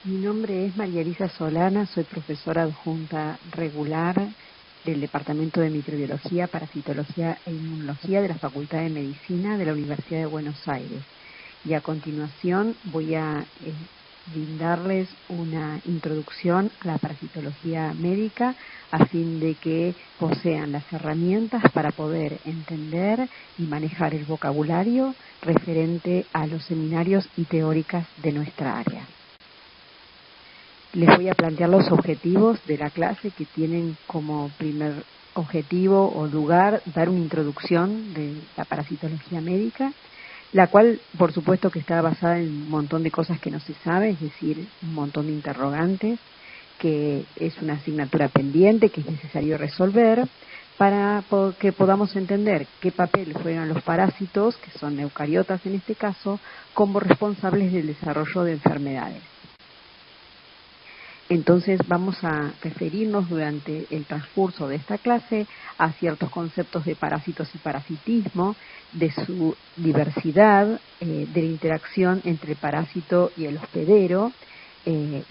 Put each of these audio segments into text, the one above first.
Mi nombre es María Elisa Solana, soy profesora adjunta regular del Departamento de Microbiología, Parasitología e Inmunología de la Facultad de Medicina de la Universidad de Buenos Aires. Y a continuación voy a brindarles una introducción a la parasitología médica a fin de que posean las herramientas para poder entender y manejar el vocabulario referente a los seminarios y teóricas de nuestra área. Les voy a plantear los objetivos de la clase, que tienen como primer objetivo o lugar dar una introducción de la parasitología médica, la cual por supuesto que está basada en un montón de cosas que no se sabe, es decir, un montón de interrogantes, que es una asignatura pendiente que es necesario resolver para que podamos entender qué papel juegan los parásitos, que son eucariotas en este caso, como responsables del desarrollo de enfermedades. Entonces vamos a referirnos durante el transcurso de esta clase a ciertos conceptos de parásitos y parasitismo, de su diversidad, de la interacción entre el parásito y el hospedero,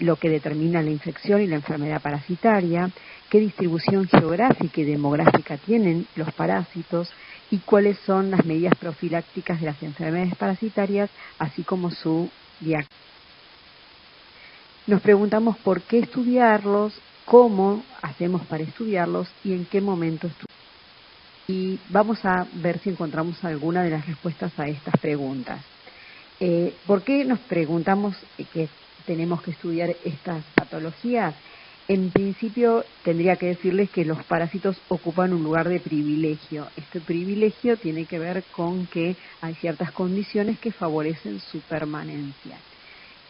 lo que determina la infección y la enfermedad parasitaria, qué distribución geográfica y demográfica tienen los parásitos y cuáles son las medidas profilácticas de las enfermedades parasitarias, así como su diagnóstico. Nos preguntamos por qué estudiarlos, cómo hacemos para estudiarlos y en qué momento estudiarlos. Y vamos a ver si encontramos alguna de las respuestas a estas preguntas. ¿Por qué nos preguntamos que tenemos que estudiar estas patologías? En principio tendría que decirles que los parásitos ocupan un lugar de privilegio. Este privilegio tiene que ver con que hay ciertas condiciones que favorecen su permanencia.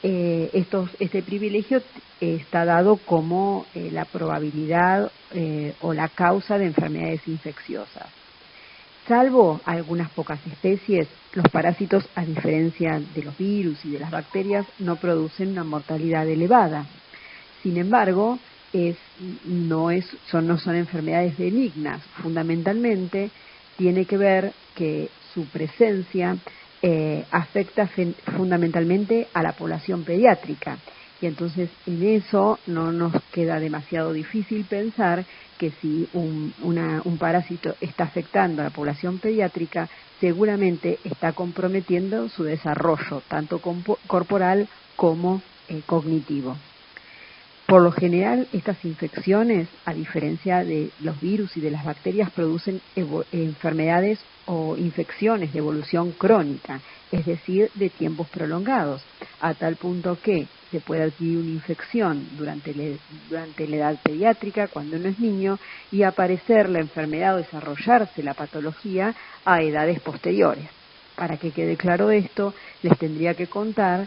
Este privilegio está dado como la probabilidad o la causa de enfermedades infecciosas. Salvo algunas pocas especies, los parásitos, a diferencia de los virus y de las bacterias, no producen una mortalidad elevada. Sin embargo, no son enfermedades benignas. Fundamentalmente, tiene que ver que su presencia afecta fundamentalmente a la población pediátrica. Y entonces en eso no nos queda demasiado difícil pensar que si un parásito está afectando a la población pediátrica, seguramente está comprometiendo su desarrollo, tanto corporal como cognitivo. Por lo general, estas infecciones, a diferencia de los virus y de las bacterias, producen enfermedades o infecciones de evolución crónica, es decir, de tiempos prolongados, a tal punto que se puede adquirir una infección durante la edad pediátrica, cuando uno es niño, y aparecer la enfermedad o desarrollarse la patología a edades posteriores. Para que quede claro esto, les tendría que contar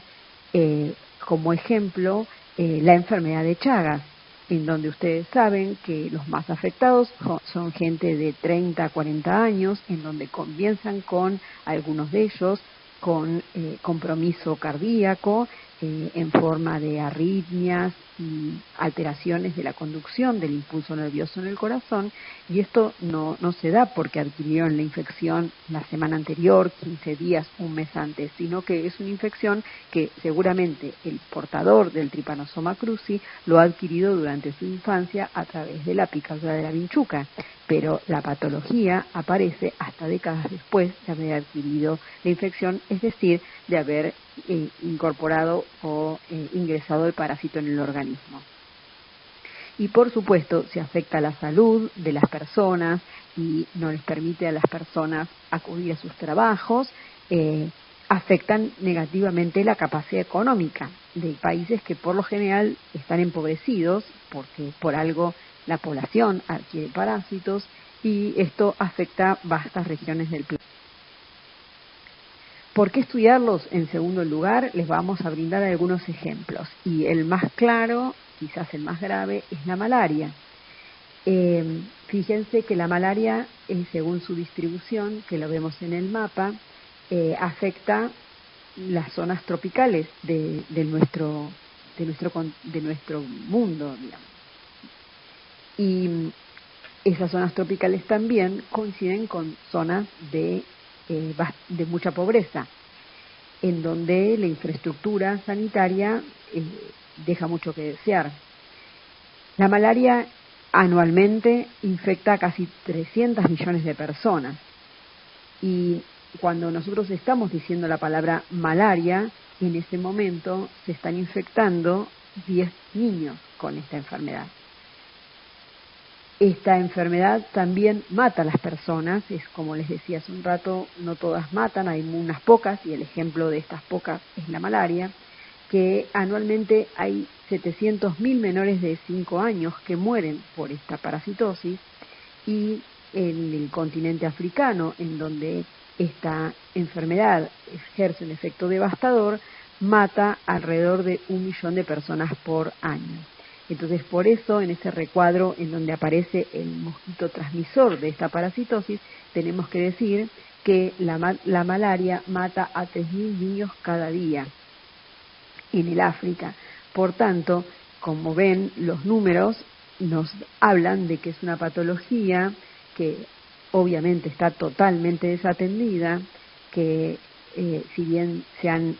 como ejemplo la enfermedad de Chagas, en donde ustedes saben que los más afectados son gente de 30 a 40 años, en donde comienzan con algunos de ellos con compromiso cardíaco en forma de arritmias y alteraciones de la conducción del impulso nervioso en el corazón, y esto no se da porque adquirieron la infección la semana anterior, 15 días, un mes antes, sino que es una infección que seguramente el portador del Trypanosoma cruzi lo ha adquirido durante su infancia a través de la picadura de la vinchuca, pero la patología aparece hasta décadas después de haber adquirido la infección, es decir, de haber incorporado o ingresado el parásito en el organismo. Y por supuesto, se afecta la salud de las personas y no les permite a las personas acudir a sus trabajos, afectan negativamente la capacidad económica de países que por lo general están empobrecidos, porque por algo la población adquiere parásitos, y esto afecta vastas regiones del planeta. ¿Por qué estudiarlos? En segundo lugar, les vamos a brindar algunos ejemplos. Y el más claro, quizás el más grave, es la malaria. Fíjense que la malaria, según su distribución, que lo vemos en el mapa, afecta las zonas tropicales de nuestro mundo, digamos. Y esas zonas tropicales también coinciden con zonas de mucha pobreza, en donde la infraestructura sanitaria deja mucho que desear. La malaria anualmente infecta a casi 300 millones de personas. Y cuando nosotros estamos diciendo la palabra malaria, en ese momento se están infectando 10 niños con esta enfermedad. Esta enfermedad también mata a las personas, es como les decía hace un rato, no todas matan, hay unas pocas, y el ejemplo de estas pocas es la malaria, que anualmente hay 700.000 menores de 5 años que mueren por esta parasitosis, y en el continente africano, en donde esta enfermedad ejerce un efecto devastador, mata alrededor de 1 millón de personas por año. Entonces, por eso, en ese recuadro en donde aparece el mosquito transmisor de esta parasitosis, tenemos que decir que la malaria mata a 3.000 niños cada día en el África. Por tanto, como ven, los números nos hablan de que es una patología que obviamente está totalmente desatendida, que si bien se han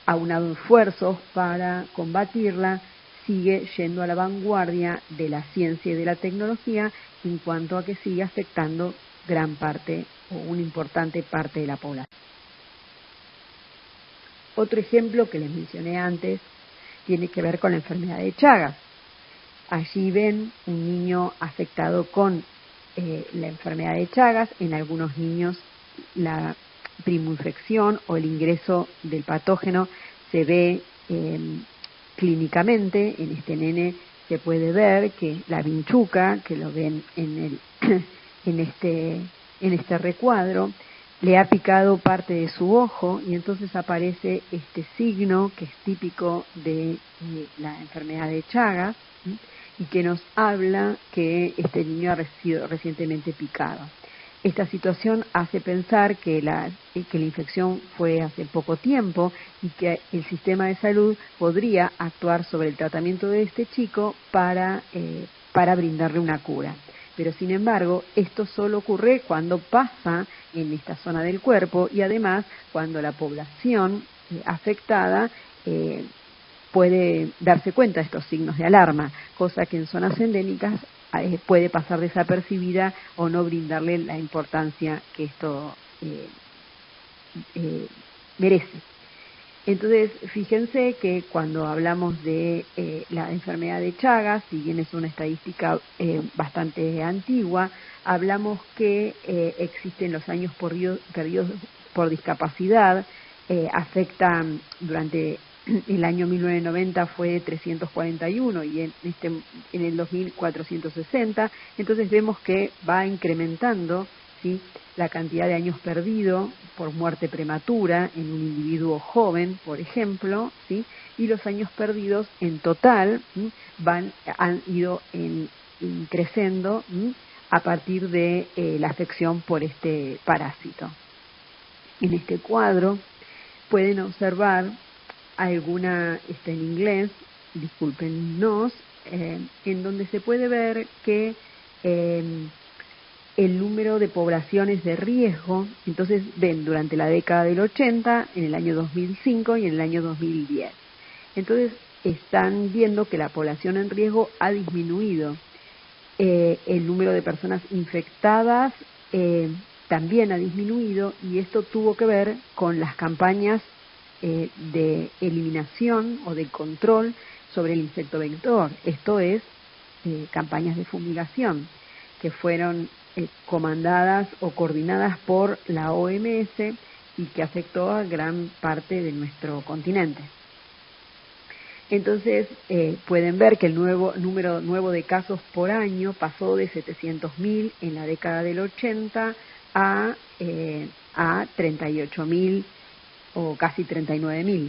aunado esfuerzos para combatirla, sigue yendo a la vanguardia de la ciencia y de la tecnología en cuanto a que sigue afectando gran parte o una importante parte de la población. Otro ejemplo que les mencioné antes tiene que ver con la enfermedad de Chagas. Allí ven un niño afectado con la enfermedad de Chagas, en algunos niños la primoinfección o el ingreso del patógeno se ve clínicamente. En este nene se puede ver que la vinchuca, que lo ven en este recuadro, le ha picado parte de su ojo, y entonces aparece este signo que es típico de la enfermedad de Chagas, ¿sí? Y que nos habla que este niño ha sido recientemente picado. Esta situación hace pensar que la infección fue hace poco tiempo y que el sistema de salud podría actuar sobre el tratamiento de este chico para brindarle una cura. Pero sin embargo, esto solo ocurre cuando pasa en esta zona del cuerpo, y además cuando la población afectada puede darse cuenta de estos signos de alarma, cosa que en zonas endémicas puede pasar desapercibida o no brindarle la importancia que esto merece. Entonces, fíjense que cuando hablamos de la enfermedad de Chagas, si bien es una estadística bastante antigua, hablamos que existen los años perdidos por discapacidad, afectan durante el año 1990 fue 341 y en el 2460, entonces vemos que va incrementando, ¿sí?, la cantidad de años perdidos por muerte prematura en un individuo joven, por ejemplo, ¿sí?, y los años perdidos en total han ido creciendo a partir de la afección por este parásito. En este cuadro pueden observar está en inglés, discúlpenos, en donde se puede ver que el número de poblaciones de riesgo, entonces ven durante la década del 80, en el año 2005 y en el año 2010. Entonces están viendo que la población en riesgo ha disminuido, el número de personas infectadas también ha disminuido, y esto tuvo que ver con las campañas de eliminación o de control sobre el insecto vector, esto es, campañas de fumigación que fueron comandadas o coordinadas por la OMS y que afectó a gran parte de nuestro continente. Entonces pueden ver que el número nuevo de casos por año pasó de 700.000 en la década del 80 a 38.000 o casi 39.000.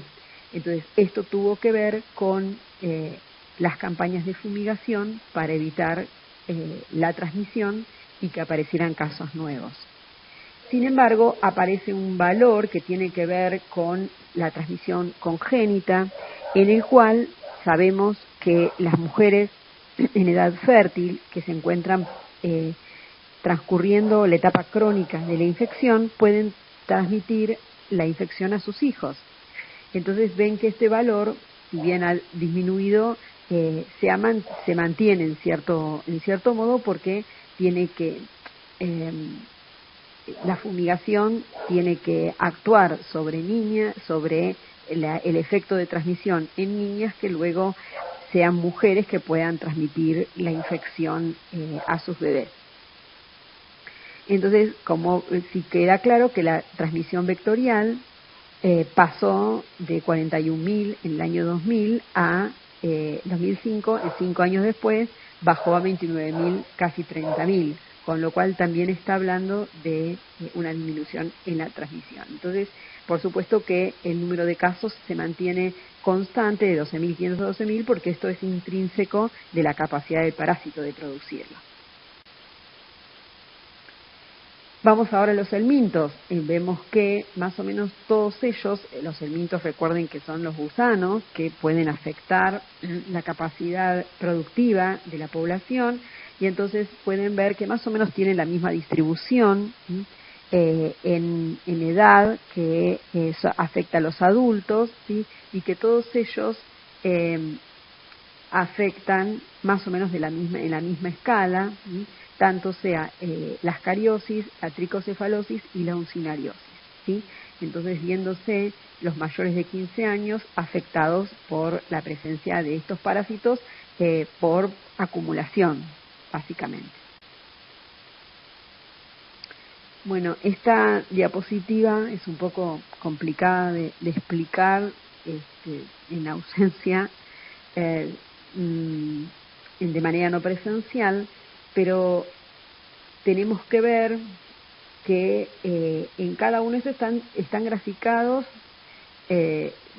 Entonces, esto tuvo que ver con las campañas de fumigación para evitar la transmisión y que aparecieran casos nuevos. Sin embargo, aparece un valor que tiene que ver con la transmisión congénita, en el cual sabemos que las mujeres en edad fértil que se encuentran transcurriendo la etapa crónica de la infección pueden transmitir la infección a sus hijos. Entonces ven que este valor, si bien ha disminuido, se mantiene en cierto modo, porque tiene que la fumigación tiene que actuar sobre niñas, sobre el efecto de transmisión en niñas que luego sean mujeres que puedan transmitir la infección a sus bebés. Entonces, como si queda claro que la transmisión vectorial pasó de 41.000 en el año 2000 a 2005, 5 años después, bajó a 29.000, casi 30.000, con lo cual también está hablando de una disminución en la transmisión. Entonces, por supuesto que el número de casos se mantiene constante de 12.500 a 12.000, porque esto es intrínseco de la capacidad del parásito de producirlo. Vamos ahora a los helmintos. Vemos que más o menos todos ellos, los helmintos, recuerden que son los gusanos que pueden afectar la capacidad productiva de la población, y entonces pueden ver que más o menos tienen la misma distribución en edad, que eso afecta a los adultos, ¿sí? Y que todos ellos afectan más o menos en la misma escala, ¿sí? Tanto sea la ascariosis, la tricocefalosis y la uncinariosis, ¿sí? Entonces, viéndose los mayores de 15 años afectados por la presencia de estos parásitos por acumulación, básicamente. Bueno, esta diapositiva es un poco complicada de explicar en ausencia de manera no presencial, pero tenemos que ver que en cada uno de estos están graficados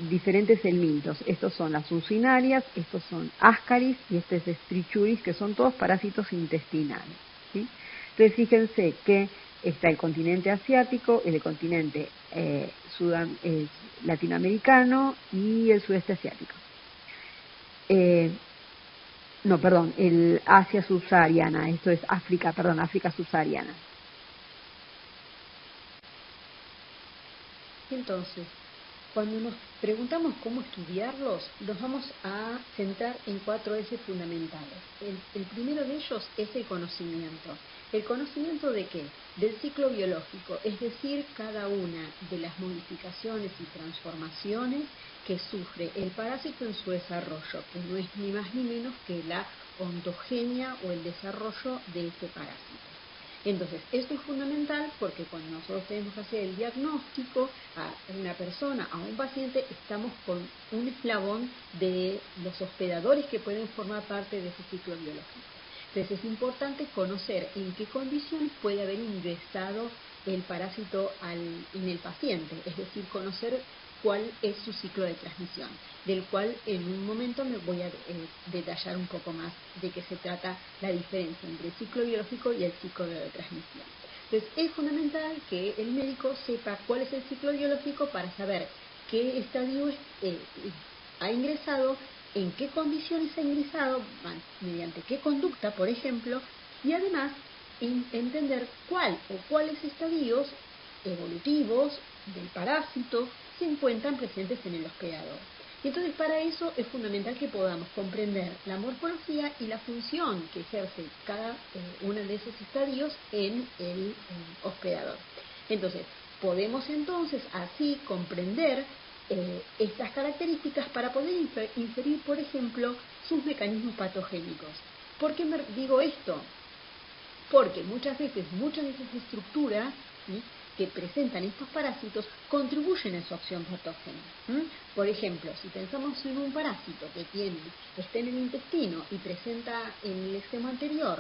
diferentes helmintos. Estos son las uncinarias, estos son ascaris y este es strichuris, que son todos parásitos intestinales, ¿sí? Entonces fíjense que está el continente asiático, el continente latinoamericano y el sudeste asiático. El Asia subsahariana, esto es África subsahariana. Entonces, cuando nos preguntamos cómo estudiarlos, nos vamos a centrar en 4 ejes fundamentales. El primero de ellos es el conocimiento. ¿El conocimiento de qué? Del ciclo biológico, es decir, cada una de las modificaciones y transformaciones que sufre el parásito en su desarrollo, que no es ni más ni menos que la ontogenia o el desarrollo de ese parásito. Entonces, esto es fundamental porque cuando nosotros tenemos que hacer el diagnóstico a una persona, a un paciente, estamos con un eslabón de los hospedadores que pueden formar parte de ese ciclo biológico. Entonces, es importante conocer en qué condiciones puede haber ingresado el parásito en el paciente, es decir, conocer cuál es su ciclo de transmisión, del cual en un momento me voy a detallar un poco más de qué se trata la diferencia entre el ciclo biológico y el ciclo de transmisión. Entonces, es fundamental que el médico sepa cuál es el ciclo biológico para saber qué estadio ha ingresado, en qué condiciones ha ingresado, mediante qué conducta, por ejemplo, y además entender cuáles estadios evolutivos del parásito se encuentran presentes en el hospedador. Y entonces, para eso es fundamental que podamos comprender la morfología y la función que ejerce cada uno de esos estadios en el hospedador. Entonces, podemos entonces así comprender estas características para poder inferir, por ejemplo, sus mecanismos patogénicos. ¿Por qué me digo esto? Porque muchas veces, muchas de esas estructuras, ¿sí?, que presentan estos parásitos contribuyen a su acción patógena. Por ejemplo, si pensamos en un parásito que está en el intestino y presenta en el extremo anterior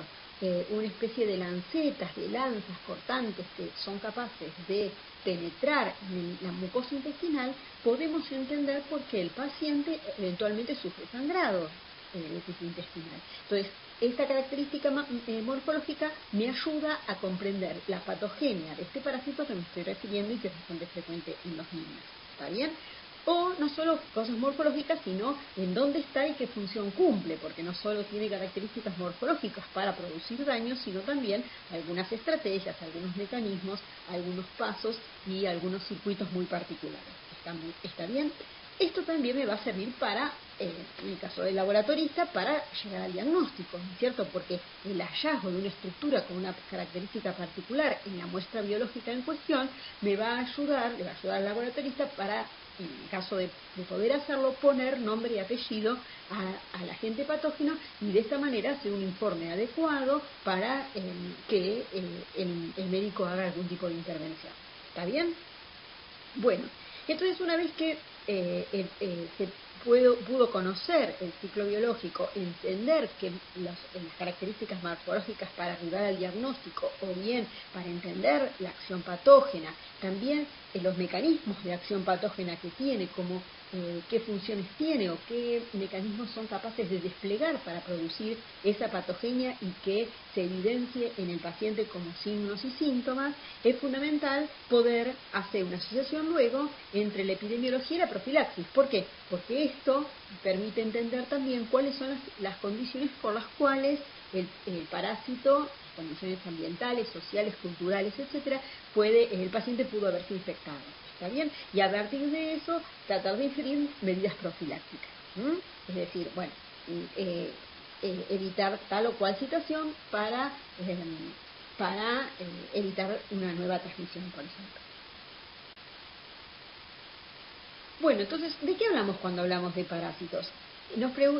una especie de lancetas, de lanzas cortantes que son capaces de penetrar en la mucosa intestinal, podemos entender por qué el paciente eventualmente sufre sangrado en el intestinal. Entonces, esta característica morfológica me ayuda a comprender la patogenia de este parásito que me estoy refiriendo y que es bastante frecuente en los niños. ¿Está bien? O no solo cosas morfológicas, sino en dónde está y qué función cumple, porque no solo tiene características morfológicas para producir daño, sino también algunas estrategias, algunos mecanismos, algunos pasos y algunos circuitos muy particulares. ¿Está bien? Esto también me va a servir para, en el caso del laboratorista, para llegar al diagnóstico, ¿no es cierto? Porque el hallazgo de una estructura con una característica particular en la muestra biológica en cuestión le va a ayudar al laboratorista para, en el caso de poder hacerlo, poner nombre y apellido al agente patógeno y de esta manera hacer un informe adecuado para que el médico haga algún tipo de intervención. ¿Está bien? Bueno, entonces una vez que se pudo conocer el ciclo biológico, entender que las características morfológicas para arribar al diagnóstico, o bien para entender la acción patógena, también los mecanismos de acción patógena que tiene, como qué funciones tiene o qué mecanismos son capaces de desplegar para producir esa patogenia y que se evidencie en el paciente como signos y síntomas, es fundamental poder hacer una asociación luego entre la epidemiología y la profilaxis. ¿Por qué? Porque esto permite entender también cuáles son las condiciones por las cuales el parásito, condiciones ambientales, sociales, culturales, etcétera, el paciente pudo haberse infectado. ¿Está bien? Y a partir de eso, tratar de inferir medidas profilácticas. Es decir, bueno, evitar tal o cual situación para evitar una nueva transmisión, por ejemplo. Bueno, entonces, ¿de qué hablamos cuando hablamos de parásitos?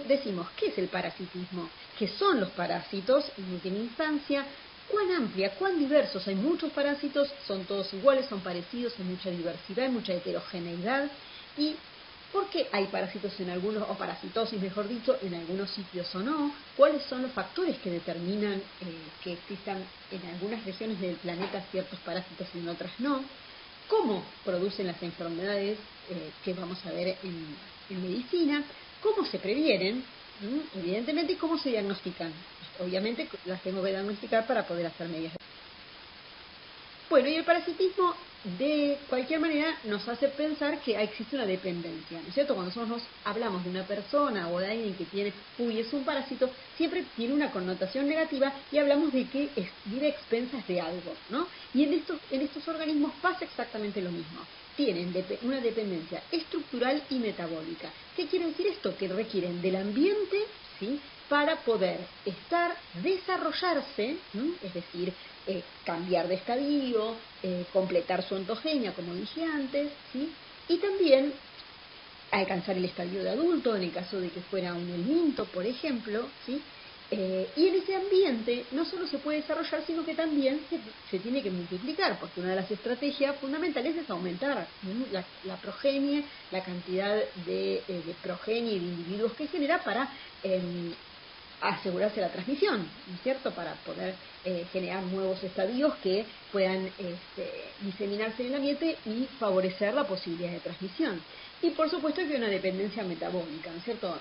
Decimos, ¿qué es el parasitismo? ¿Qué son los parásitos en última instancia? ¿Cuán amplia, cuán diversos? Hay muchos parásitos, son todos iguales, son parecidos, hay mucha diversidad, hay mucha heterogeneidad. ¿Y por qué hay parásitos en algunos, o parasitosis mejor dicho, en algunos sitios o no? ¿Cuáles son los factores que determinan que existan en algunas regiones del planeta ciertos parásitos y en otras no? ¿Cómo producen las enfermedades que vamos a ver en medicina? ¿Cómo se previenen? Evidentemente, ¿y cómo se diagnostican? Obviamente las tengo que diagnosticar para poder hacer medidas. Bueno, y el parasitismo de cualquier manera nos hace pensar que existe una dependencia, ¿no es cierto? Cuando nosotros hablamos de una persona o de alguien que tiene, es un parásito, siempre tiene una connotación negativa y hablamos de que vive a expensas de algo, ¿no? Y en estos organismos pasa exactamente lo mismo. Tienen una dependencia estructural y metabólica. ¿Qué quiere decir esto? Que requieren del ambiente, ¿sí?, para poder desarrollarse, es decir, cambiar de estadio, completar su ontogenia, como dije antes, ¿sí?, y también alcanzar el estadio de adulto, en el caso de que fuera un helminto, por ejemplo, ¿sí? Y en ese ambiente no solo se puede desarrollar, sino que también se tiene que multiplicar, porque una de las estrategias fundamentales es aumentar la progenie, la cantidad de progenie y de individuos que genera para asegurarse la transmisión, ¿no es cierto?, para poder generar nuevos estadios que puedan diseminarse en el ambiente y favorecer la posibilidad de transmisión. Y por supuesto que hay una dependencia metabólica, ¿no es cierto?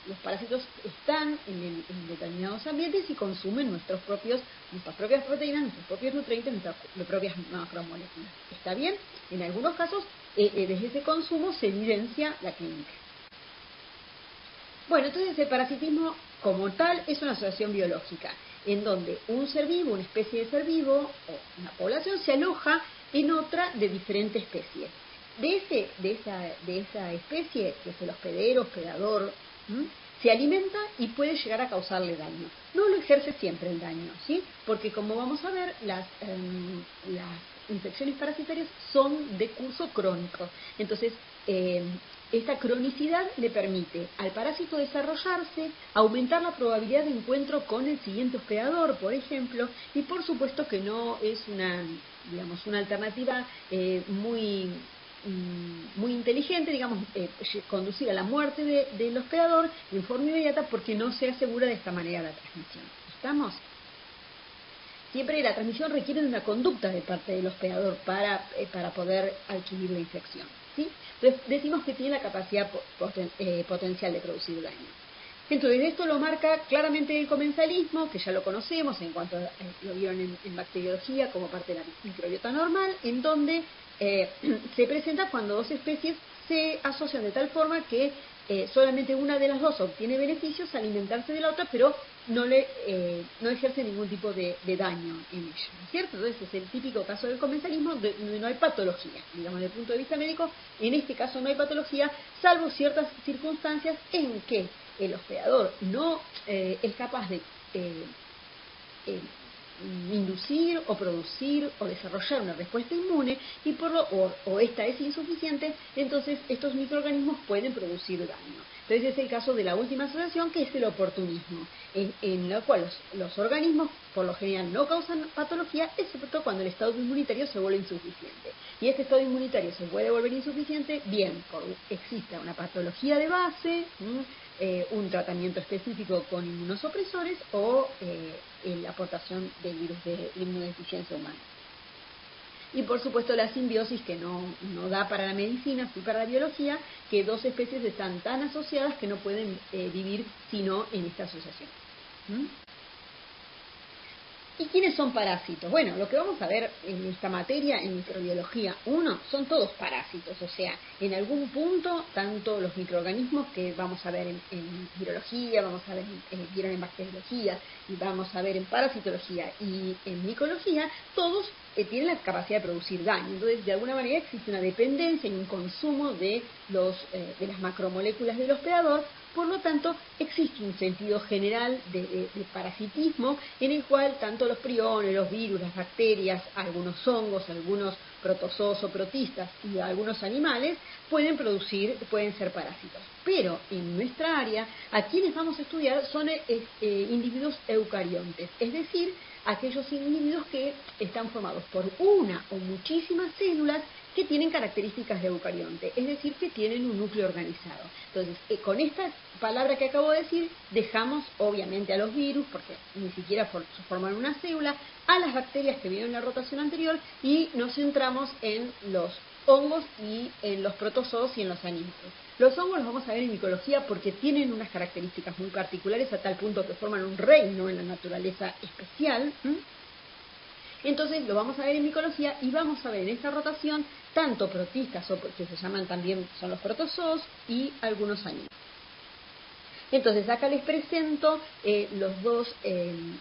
Los parásitos están en determinados ambientes y consumen nuestras propias proteínas, nuestros propios nutrientes, nuestras propias macromoléculas. ¿Está bien? En algunos casos, desde ese consumo se evidencia la clínica. Bueno, entonces el parasitismo como tal es una asociación biológica, en donde un ser vivo, una especie de ser vivo, o una población se aloja en otra de diferente especie. De esa especie, que es el hospedador, se alimenta y puede llegar a causarle daño. No lo ejerce siempre el daño, ¿sí? Porque como vamos a ver, las infecciones parasitarias son de curso crónico. Entonces, esta cronicidad le permite al parásito desarrollarse, aumentar la probabilidad de encuentro con el siguiente hospedador, por ejemplo, y por supuesto que no es una alternativa muy inteligente, conducir a la muerte del hospedador en forma inmediata, porque no se asegura de esta manera la transmisión. ¿Estamos? Siempre la transmisión requiere de una conducta de parte del hospedador para poder adquirir la infección, ¿sí? Entonces decimos que tiene la capacidad potencial de producir daño. Entonces esto lo marca claramente el comensalismo, que ya lo conocemos en cuanto lo vieron en bacteriología como parte de la microbiota normal, en donde se presenta cuando dos especies se asocian de tal forma que solamente una de las dos obtiene beneficios al alimentarse de la otra, pero no ejerce ningún tipo de daño en ella, ¿no es cierto? Entonces es el típico caso del comensalismo donde no hay patología, digamos, desde el punto de vista médico. En este caso no hay patología, salvo ciertas circunstancias en que el hospedador no es capaz de inducir o producir o desarrollar una respuesta inmune y o esta es insuficiente, entonces estos microorganismos pueden producir daño. Entonces es el caso de la última asociación, que es el oportunismo, en la cual los organismos por lo general no causan patología, excepto cuando el estado inmunitario se vuelve insuficiente. Y este estado inmunitario se puede volver insuficiente bien exista una patología de base, un tratamiento específico con inmunosupresores o la aportación de virus de inmunodeficiencia humana. Y por supuesto la simbiosis, que no da para la medicina, sí para la biología, que dos especies están tan asociadas que no pueden vivir sino en esta asociación. ¿Y quiénes son parásitos? Bueno, lo que vamos a ver en esta materia, en microbiología 1, son todos parásitos, o sea, en algún punto, tanto los microorganismos que vamos a ver en virología, vamos a ver vieron en bacteriología, y vamos a ver en parasitología y en micología, todos tienen la capacidad de producir daño. Entonces, de alguna manera existe una dependencia y un consumo de las macromoléculas del hospedador. Por lo tanto, existe un sentido general de parasitismo en el cual tanto los priones, los virus, las bacterias, algunos hongos, algunos protozoos o protistas y algunos animales pueden ser parásitos. Pero en nuestra área, a quienes vamos a estudiar son individuos eucariontes, es decir, aquellos individuos que están formados por una o muchísimas células que tienen características de eucarionte, es decir, que tienen un núcleo organizado. Entonces, con esta palabra que acabo de decir, dejamos obviamente a los virus, porque ni siquiera forman una célula, a las bacterias que viven en la rotación anterior, y nos centramos en los hongos y en los protozoos y en los animales. Los hongos los vamos a ver en micología porque tienen unas características muy particulares a tal punto que forman un reino en la naturaleza especial. Entonces lo vamos a ver en micología y vamos a ver en esta rotación tanto protistas, o que se llaman también, son los protozoos, y algunos animales. Entonces acá les presento los dos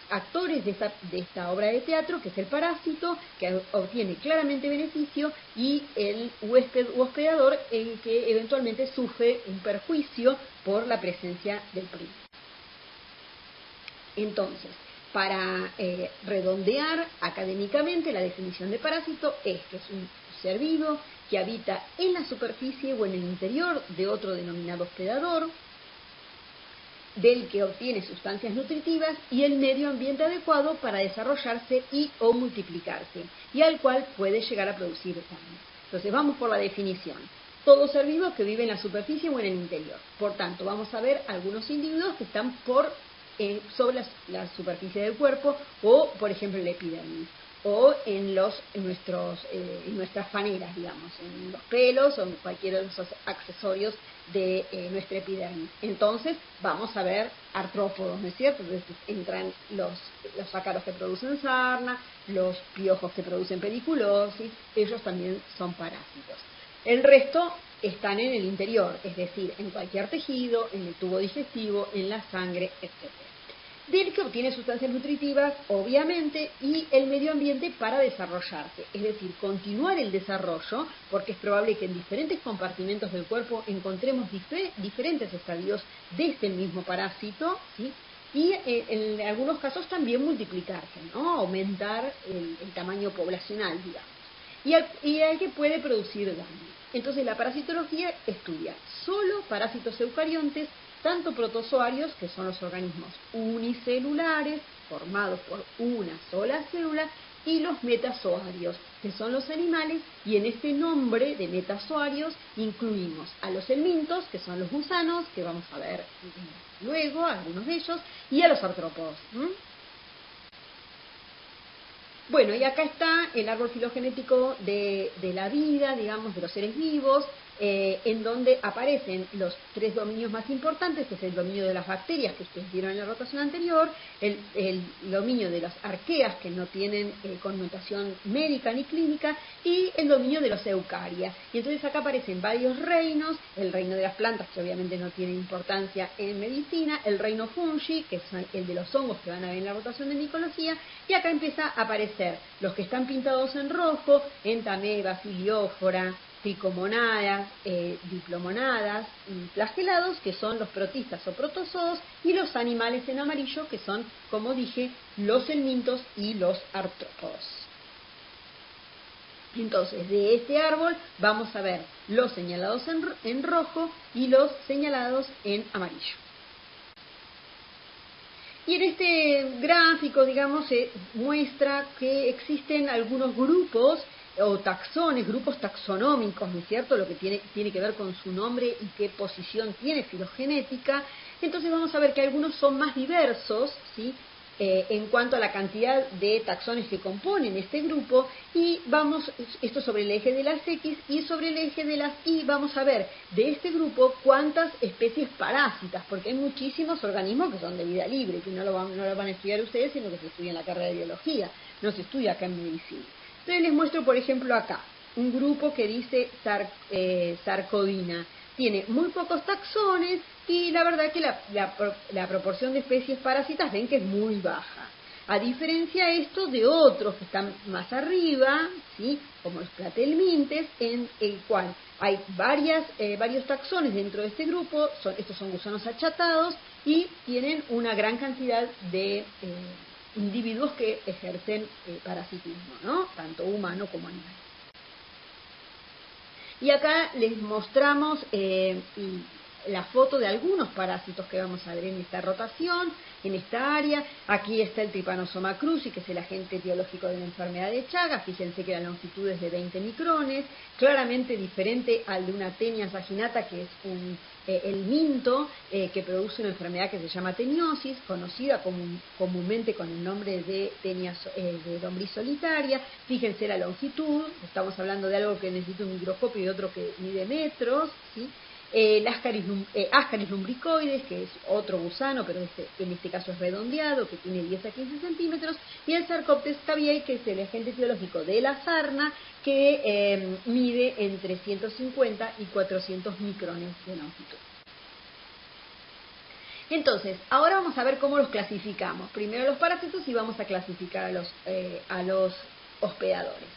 actores de esta obra de teatro, que es el parásito, que obtiene claramente beneficio, y el huésped u hospedador, en que eventualmente sufre un perjuicio por la presencia del primo. Entonces, para redondear académicamente, la definición de parásito es que es un ser vivo que habita en la superficie o en el interior de otro denominado hospedador, del que obtiene sustancias nutritivas y el medio ambiente adecuado para desarrollarse y o multiplicarse, y al cual puede llegar a producir daño. Entonces vamos por la definición. Todo ser vivo que vive en la superficie o en el interior. Por tanto, vamos a ver algunos individuos que están sobre la superficie del cuerpo, o por ejemplo en la epidermis, o en nuestras faneras, digamos, en los pelos o en cualquiera de los accesorios de nuestra epidermis. Entonces vamos a ver artrópodos, ¿no es cierto? Entonces entran los ácaros que producen sarna, los piojos que producen pediculosis, ellos también son parásitos. El resto están en el interior, es decir, en cualquier tejido, en el tubo digestivo, en la sangre, etc. Del que obtiene sustancias nutritivas, obviamente, y el medio ambiente para desarrollarse, es decir, continuar el desarrollo, porque es probable que en diferentes compartimentos del cuerpo encontremos diferentes estadios de este mismo parásito, ¿sí? Y en algunos casos también multiplicarse, ¿no? Aumentar el tamaño poblacional, digamos, y al que puede producir daño. Entonces la parasitología estudia solo parásitos eucariontes, tanto protozoarios, que son los organismos unicelulares, formados por una sola célula, y los metazoarios, que son los animales, y en este nombre de metazoarios incluimos a los helmintos, que son los gusanos, que vamos a ver luego, algunos de ellos, y a los artrópodos. Bueno, y acá está el árbol filogenético de la vida, digamos, de los seres vivos. en donde aparecen los 3 dominios más importantes, que es el dominio de las bacterias que ustedes vieron en la rotación anterior, el dominio de las arqueas, que no tienen connotación médica ni clínica, y el dominio de los eucarias. Y entonces acá aparecen varios reinos: el reino de las plantas, que obviamente no tiene importancia en medicina, el reino fungi, que es el de los hongos que van a ver en la rotación de micología, y acá empieza a aparecer los que están pintados en rojo: entameba, filiófora, tricomonadas, diplomonadas y flagelados, que son los protistas o protozoos, y los animales en amarillo, que son, como dije, los helmintos y los artrópodos. Entonces, de este árbol vamos a ver los señalados en rojo y los señalados en amarillo. Y en este gráfico, digamos, se muestra que existen algunos grupos o taxones, grupos taxonómicos, ¿no es cierto?, lo que tiene que ver con su nombre y qué posición tiene filogenética. Entonces vamos a ver que algunos son más diversos, ¿sí?, en cuanto a la cantidad de taxones que componen este grupo, y esto sobre el eje de las X, y sobre el eje de las Y vamos a ver de este grupo cuántas especies parásitas, porque hay muchísimos organismos que son de vida libre, que no lo van a estudiar ustedes, sino que se estudia en la carrera de biología, no se estudia acá en medicina. Entonces les muestro, por ejemplo, acá un grupo que dice Sarcodina. Tiene muy pocos taxones y la verdad que la proporción de especies parásitas ven que es muy baja. A diferencia esto de otros que están más arriba, ¿sí?, como los platelmintes, en el cual hay varios taxones dentro de este grupo. Estos son gusanos achatados y tienen una gran cantidad de individuos que ejercen parasitismo, ¿no?, tanto humano como animal. Y acá les mostramos la foto de algunos parásitos que vamos a ver en esta rotación, en esta área. Aquí está el Trypanosoma cruzi, que es el agente etiológico de la enfermedad de Chagas. Fíjense que la longitud es de 20 micrones, claramente diferente al de una Taenia saginata, que es el minto, que produce una enfermedad que se llama teniosis, conocida comúnmente con el nombre de de lombriz solitaria. Fíjense la longitud, estamos hablando de algo que necesita un microscopio y otro que mide metros, ¿sí? Ascaris lumbricoides, que es otro gusano, pero en este caso es redondeado, que tiene 10 a 15 centímetros, y el Sarcoptes cabiai, que es el agente etiológico de la sarna, que mide entre 150 y 400 micrones de longitud. Entonces, ahora vamos a ver cómo los clasificamos. Primero los parásitos y vamos a clasificar a los hospedadores.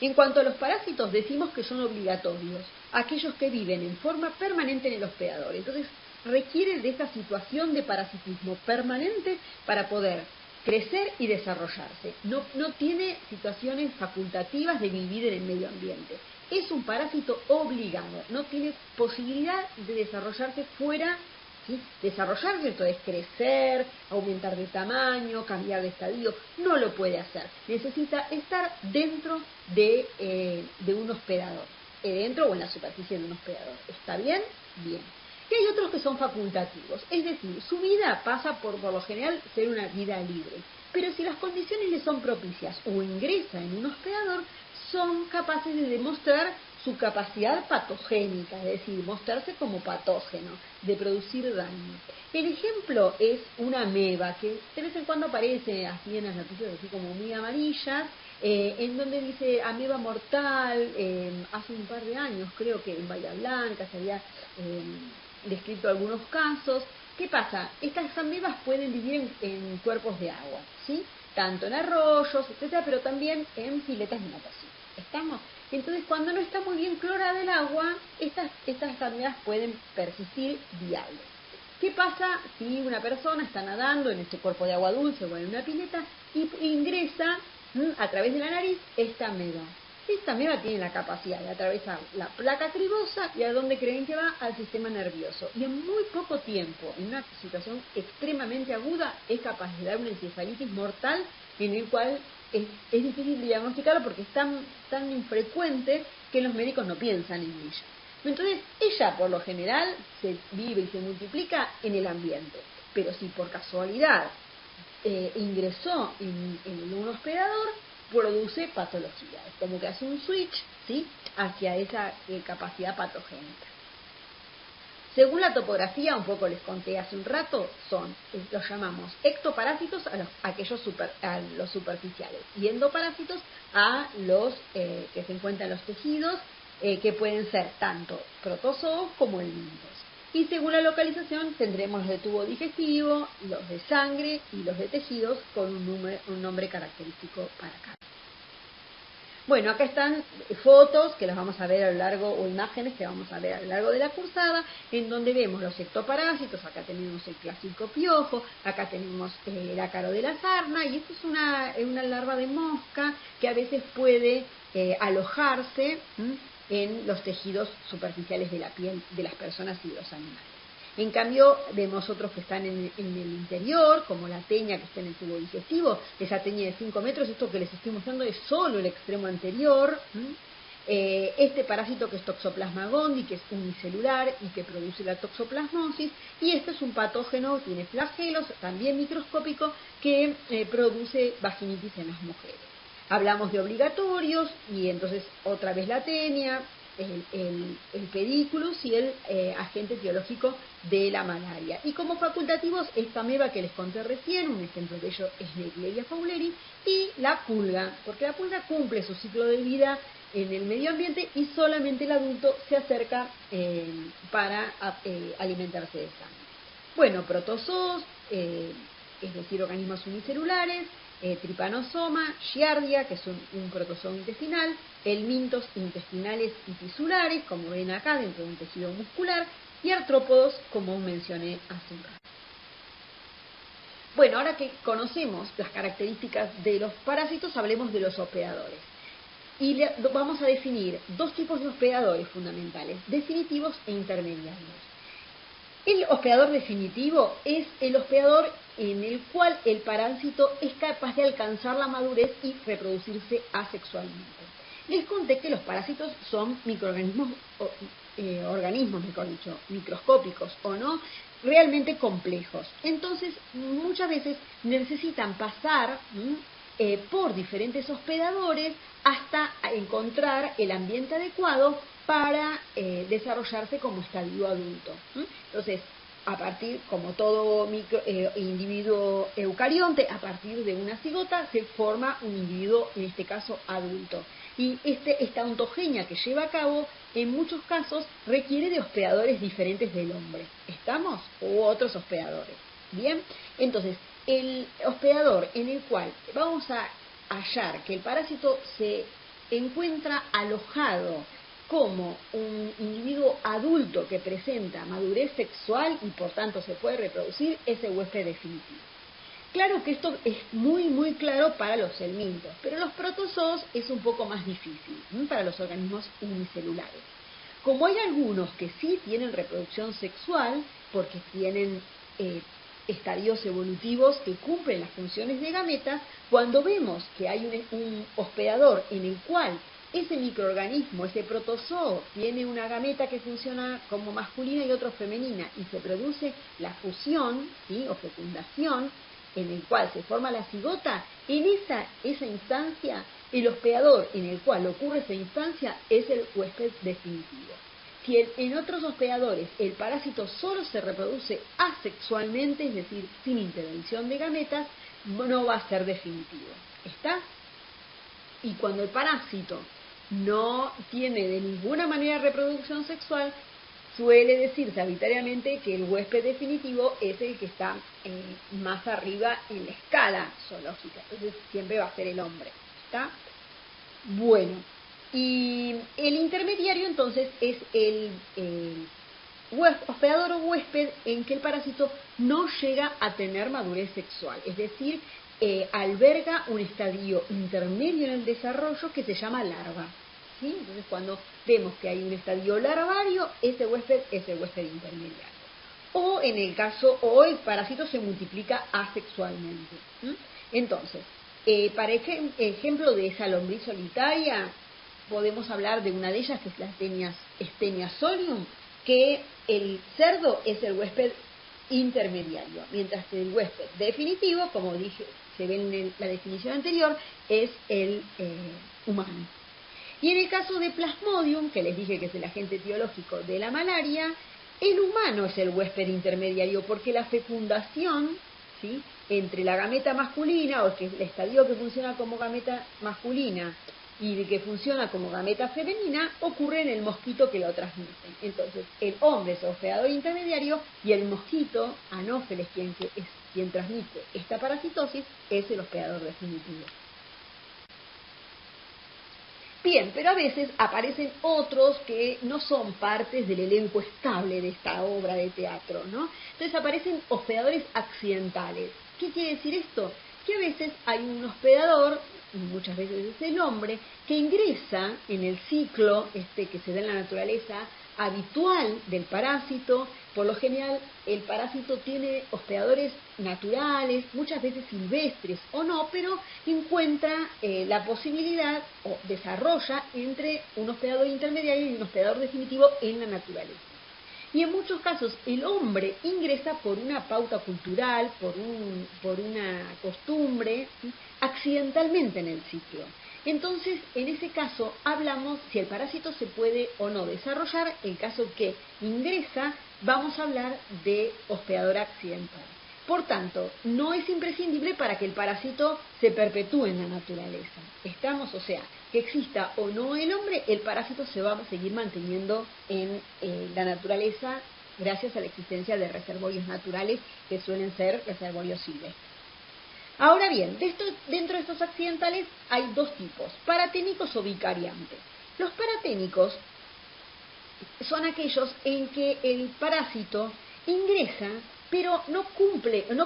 En cuanto a los parásitos, decimos que son obligatorios aquellos que viven en forma permanente en el hospedador. Entonces, requieren de esta situación de parasitismo permanente para poder crecer y desarrollarse. No tiene situaciones facultativas de vivir en el medio ambiente. Es un parásito obligado, no tiene posibilidad de desarrollarse fuera. ¿Sí? Desarrollarse, esto es crecer, aumentar de tamaño, cambiar de estadio, no lo puede hacer. Necesita estar dentro de un hospedador, dentro o en la superficie de un hospedador. ¿Está bien? Bien. Y hay otros que son facultativos, es decir, su vida pasa por lo general ser una vida libre, pero si las condiciones le son propicias o ingresa en un hospedador, son capaces de demostrar su capacidad patogénica, es decir, mostrarse como patógeno, de producir daño. El ejemplo es una ameba, que de vez en cuando aparece así en las noticias, así como muy amarillas, en donde dice ameba mortal. Hace un par de años creo que en Bahía Blanca se había descrito algunos casos. ¿Qué pasa? Estas amebas pueden vivir en cuerpos de agua, ¿sí?, tanto en arroyos, etcétera, pero también en piletas de natación. ¿Estamos? Entonces, cuando no está muy bien clorada el agua, estas amebas pueden persistir viables. ¿Qué pasa si una persona está nadando en este cuerpo de agua dulce o en una pileta y ingresa a través de la nariz esta ameba? Esta ameba tiene la capacidad de atravesar la placa cribosa y ¿a dónde creen que va? Al sistema nervioso. Y en muy poco tiempo, en una situación extremadamente aguda, es capaz de dar una encefalitis mortal, en el cual es difícil diagnosticarlo porque es tan infrecuente que los médicos no piensan en ella. Entonces, ella por lo general se vive y se multiplica en el ambiente. Pero si por casualidad ingresó en un hospedador, produce patología. Es como que hace un switch, ¿sí?, hacia esa capacidad patogénica. Según la topografía, un poco les conté hace un rato, los llamamos ectoparásitos a los superficiales y endoparásitos a los que se encuentran en los tejidos, que pueden ser tanto protozoos como helmintos. Y según la localización tendremos los de tubo digestivo, los de sangre y los de tejidos con un nombre característico para cada. Bueno, acá están fotos que las vamos a ver a lo largo, o imágenes que vamos a ver a lo largo de la cursada, en donde vemos los ectoparásitos. Acá tenemos el clásico piojo, acá tenemos el ácaro de la sarna, y esto es una larva de mosca que a veces puede alojarse en los tejidos superficiales de la piel de las personas y de los animales. En cambio, vemos otros que están en el interior, como la teña que está en el tubo digestivo, esa teña de 5 metros, esto que les estoy mostrando es solo el extremo anterior. Este parásito que es Toxoplasma gondii, que es unicelular y que produce la toxoplasmosis, y este es un patógeno, tiene flagelos, también microscópico, que produce vaginitis en las mujeres. Hablamos de obligatorios, y entonces otra vez la tenia, el pedículus y el agente etiológico de la malaria. Y como facultativos, esta ameba que les conté recién, un ejemplo de ello es Naegleria fowleri, y la pulga, porque la pulga cumple su ciclo de vida en el medio ambiente y solamente el adulto se acerca para alimentarse de sangre. Bueno, protozoos, es decir, organismos unicelulares, Trypanosoma, Giardia, que es un protozoo intestinal, helmintos intestinales y tisulares, como ven acá dentro de un tejido muscular, y artrópodos, como mencioné hace un rato. Bueno, ahora que conocemos las características de los parásitos, hablemos de los hospedadores. Y vamos a definir dos tipos de hospedadores fundamentales, definitivos e intermediarios. El hospedador definitivo es el hospedador en el cual el parásito es capaz de alcanzar la madurez y reproducirse asexualmente. Les conté que los parásitos son microorganismos, organismos, mejor dicho, microscópicos o no, realmente complejos. Entonces, muchas veces necesitan pasar por diferentes hospedadores hasta encontrar el ambiente adecuado para desarrollarse como estadio adulto. Entonces, a partir, como todo individuo eucarionte, a partir de una cigota se forma un individuo, en este caso adulto. Y esta ontogenia que lleva a cabo, en muchos casos, requiere de hospedadores diferentes del hombre. ¿Estamos? U otros hospedadores. Bien, entonces, el hospedador en el cual vamos a hallar que el parásito se encuentra alojado como un individuo adulto que presenta madurez sexual y por tanto se puede reproducir, es el huésped definitivo. Claro que esto es muy claro para los helmintos, pero los protozoos es un poco más difícil para los organismos unicelulares. Como hay algunos que sí tienen reproducción sexual, porque tienen estadios evolutivos que cumplen las funciones de gameta, cuando vemos que hay un hospedador en el cual ese microorganismo, ese protozoo, tiene una gameta que funciona como masculina y otra femenina, y se produce la fusión, ¿sí?, o fecundación, en el cual se forma la cigota, en esa instancia, el hospedador en el cual ocurre esa instancia es el huésped definitivo. Si en otros hospedadores el parásito solo se reproduce asexualmente, es decir, sin intervención de gametas, no va a ser definitivo. ¿Está? Y cuando el parásito no tiene de ninguna manera reproducción sexual, suele decirse arbitrariamente que el huésped definitivo es el que está más arriba en la escala zoológica. Entonces siempre va a ser el hombre. ¿Está? Bueno, y el intermediario entonces es el hospedador o huésped en que el parásito no llega a tener madurez sexual, es decir, alberga un estadio intermedio en el desarrollo que se llama larva. ¿Sí? Entonces, cuando vemos que hay un estadio larvario, ese huésped es el huésped intermediario. O en el caso, o el parásito se multiplica asexualmente. Entonces, para ejemplo de esa lombriz solitaria, podemos hablar de una de ellas, que es la Stenia solium, que el cerdo es el huésped intermediario, mientras que el huésped definitivo, como dije, se ve en la definición anterior, es el humano. Y en el caso de Plasmodium, que les dije que es el agente etiológico de la malaria, el humano es el huésped intermediario, porque la fecundación, ¿sí?, entre la gameta masculina, o el estadio que funciona como gameta masculina y el que funciona como gameta femenina, ocurre en el mosquito que lo transmite. Entonces, el hombre es hospedador intermediario y el mosquito, Anófeles, quien transmite esta parasitosis, es el hospedador definitivo. Bien, pero a veces aparecen otros que no son partes del elenco estable de esta obra de teatro, ¿no? Entonces aparecen hospedadores accidentales. ¿Qué quiere decir esto? Que a veces hay un hospedador, muchas veces es el hombre, que ingresa en el ciclo que se da en la naturaleza habitual del parásito. Por lo general, el parásito tiene hospedadores naturales, muchas veces silvestres o no, pero encuentra la posibilidad o desarrolla entre un hospedador intermediario y un hospedador definitivo en la naturaleza. Y en muchos casos el hombre ingresa por una pauta cultural, por una costumbre, ¿sí?, accidentalmente en el ciclo. Entonces, en ese caso, hablamos si el parásito se puede o no desarrollar. En caso que ingresa, vamos a hablar de hospedador accidental. Por tanto, no es imprescindible para que el parásito se perpetúe en la naturaleza. Estamos, o sea, que exista o no el hombre, el parásito se va a seguir manteniendo en la naturaleza gracias a la existencia de reservorios naturales que suelen ser reservorios silvestres. Ahora bien, dentro de estos accidentales hay dos tipos, paraténicos o vicariantes. Los paraténicos son aquellos en que el parásito ingresa, pero no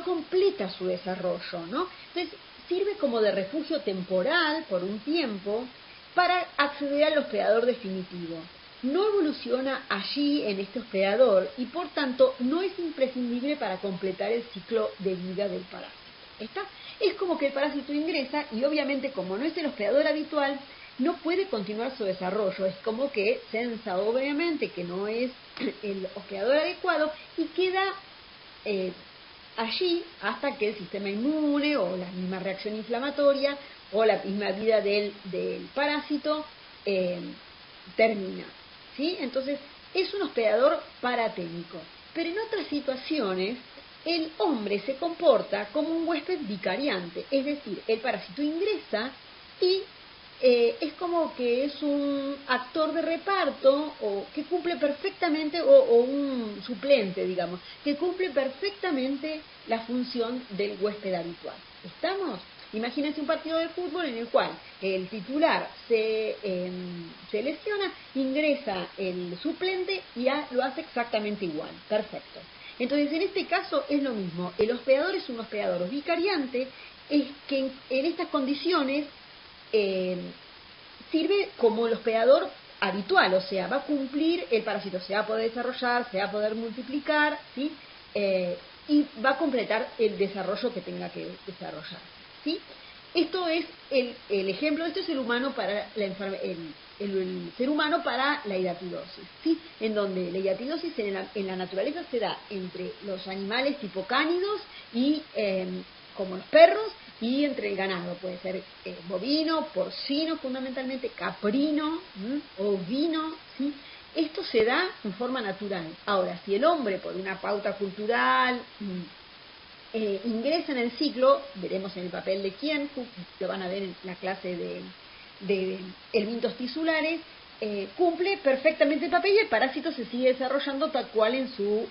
completa su desarrollo, ¿no? Entonces, sirve como de refugio temporal por un tiempo para acceder al hospedador definitivo. No evoluciona allí en este hospedador y por tanto no es imprescindible para completar el ciclo de vida del parásito. ¿Está? Es como que el parásito ingresa y obviamente como no es el hospedador habitual, no puede continuar su desarrollo. Es como que sensa obviamente que no es el hospedador adecuado y queda allí hasta que el sistema inmune o la misma reacción inflamatoria o la misma vida del parásito termina, ¿sí? Entonces es un hospedador paraténico. Pero en otras situaciones el hombre se comporta como un huésped vicariante, es decir, el parásito ingresa y es como que es un actor de reparto o que cumple perfectamente, o un suplente, digamos, que cumple perfectamente la función del huésped habitual. ¿Estamos? Imagínense un partido de fútbol en el cual el titular se lesiona, ingresa el suplente y lo hace exactamente igual. Perfecto. Entonces, en este caso es lo mismo. El hospedador es un hospedador vicariante, es que en estas condiciones sirve como el hospedador habitual, o sea, va a cumplir el parásito, se va a poder desarrollar, se va a poder multiplicar, ¿sí? Y va a completar el desarrollo que tenga que desarrollar, ¿sí? Esto es el ejemplo, esto es el humano para el ser humano para la hidatidosis, ¿sí? En donde la hidatidosis en la naturaleza se da entre los animales tipo cánidos y como los perros, y entre el ganado, puede ser bovino, porcino fundamentalmente, caprino, ovino, ¿sí? Esto se da en forma natural. Ahora, si el hombre por una pauta cultural ingresa en el ciclo, veremos en el papel de quién, lo van a ver en la clase de elementos tisulares, cumple perfectamente el papel y el parásito se sigue desarrollando tal cual en su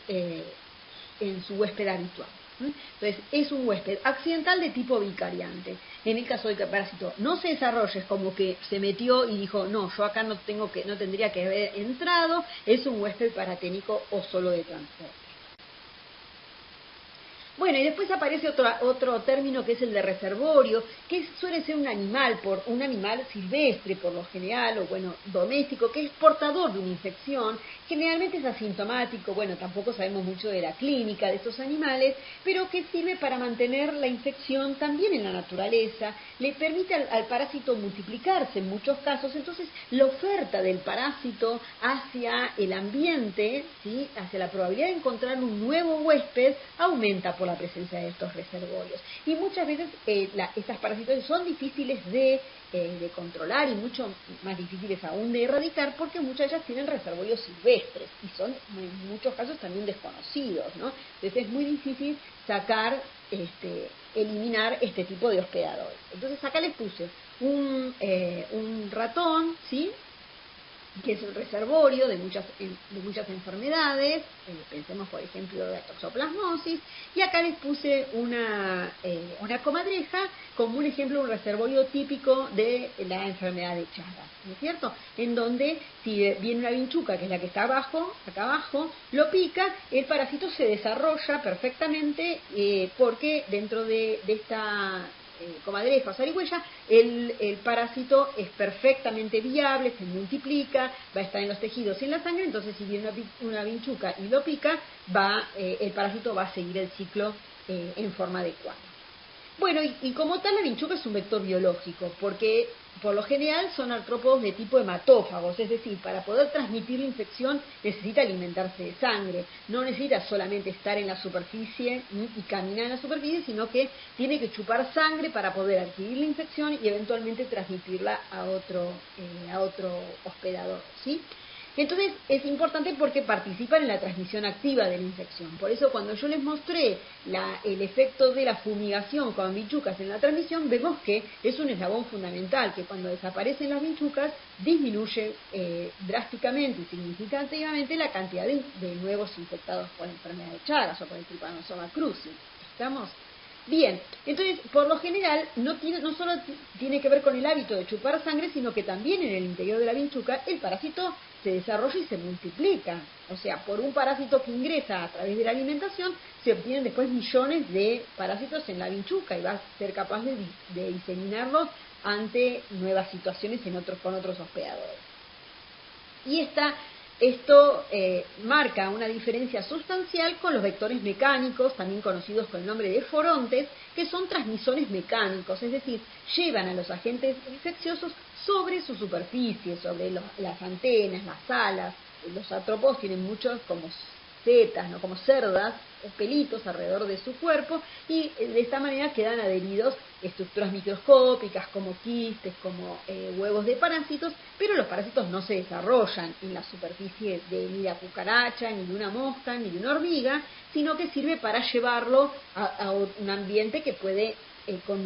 huésped habitual. Entonces, es un huésped accidental de tipo vicariante. En el caso de que el parásito no se desarrolle, es como que se metió y dijo, no, yo acá no tendría que haber entrado, es un huésped paraténico o solo de transporte. Bueno, y después aparece otro término que es el de reservorio, que suele ser un animal silvestre por lo general, o bueno, doméstico, que es portador de una infección, generalmente es asintomático, bueno, tampoco sabemos mucho de la clínica de estos animales, pero que sirve para mantener la infección también en la naturaleza, le permite al parásito multiplicarse en muchos casos, entonces la oferta del parásito hacia el ambiente, ¿sí?, hacia la probabilidad de encontrar un nuevo huésped, aumenta por la presencia de estos reservorios. Y muchas veces estas parásitos son difíciles de controlar y mucho más difíciles aún de erradicar porque muchas de ellas tienen reservorios silvestres y son en muchos casos también desconocidos, ¿no? Entonces es muy difícil eliminar este tipo de hospedadores. Entonces acá les puse un ratón, ¿sí?, que es un reservorio de muchas enfermedades, pensemos por ejemplo la toxoplasmosis, y acá les puse una comadreja como un ejemplo de un reservorio típico de la enfermedad de Chagas, ¿no es cierto? En donde si viene una vinchuca, que es la que está acá abajo, lo pica, el parásito se desarrolla perfectamente porque dentro de esta comadreja o zarigüeya, el parásito es perfectamente viable, se multiplica, va a estar en los tejidos y en la sangre, entonces si viene una vinchuca y lo pica, el parásito va a seguir el ciclo en forma adecuada. Bueno, y como tal la vinchuca es un vector biológico, porque por lo general son artrópodos de tipo hematófagos, es decir, para poder transmitir la infección necesita alimentarse de sangre, no necesita solamente estar en la superficie y caminar en la superficie, sino que tiene que chupar sangre para poder adquirir la infección y eventualmente transmitirla a otro hospedador, ¿sí? Entonces es importante porque participan en la transmisión activa de la infección. Por eso cuando yo les mostré el efecto de la fumigación con vinchucas en la transmisión, vemos que es un eslabón fundamental, que cuando desaparecen las vinchucas disminuye drásticamente y significativamente la cantidad de nuevos infectados por la enfermedad de Chagas o por el Trypanosoma cruzi. ¿Estamos? Bien, entonces, por lo general, no solo tiene que ver con el hábito de chupar sangre, sino que también en el interior de la vinchuca el parásito se desarrolla y se multiplica. O sea, por un parásito que ingresa a través de la alimentación, se obtienen después millones de parásitos en la vinchuca y va a ser capaz de diseminarlos ante nuevas situaciones con otros hospedadores. Y esto marca una diferencia sustancial con los vectores mecánicos, también conocidos con el nombre de forontes, que son transmisores mecánicos, es decir, llevan a los agentes infecciosos sobre su superficie, sobre las antenas, las alas. Los artrópodos tienen muchos como setas, ¿no?, como cerdas o pelitos alrededor de su cuerpo, y de esta manera quedan adheridos estructuras microscópicas como quistes, como huevos de parásitos, pero los parásitos no se desarrollan en la superficie ni de la cucaracha, ni de una mosca, ni de una hormiga, sino que sirve para llevarlo a un ambiente que puede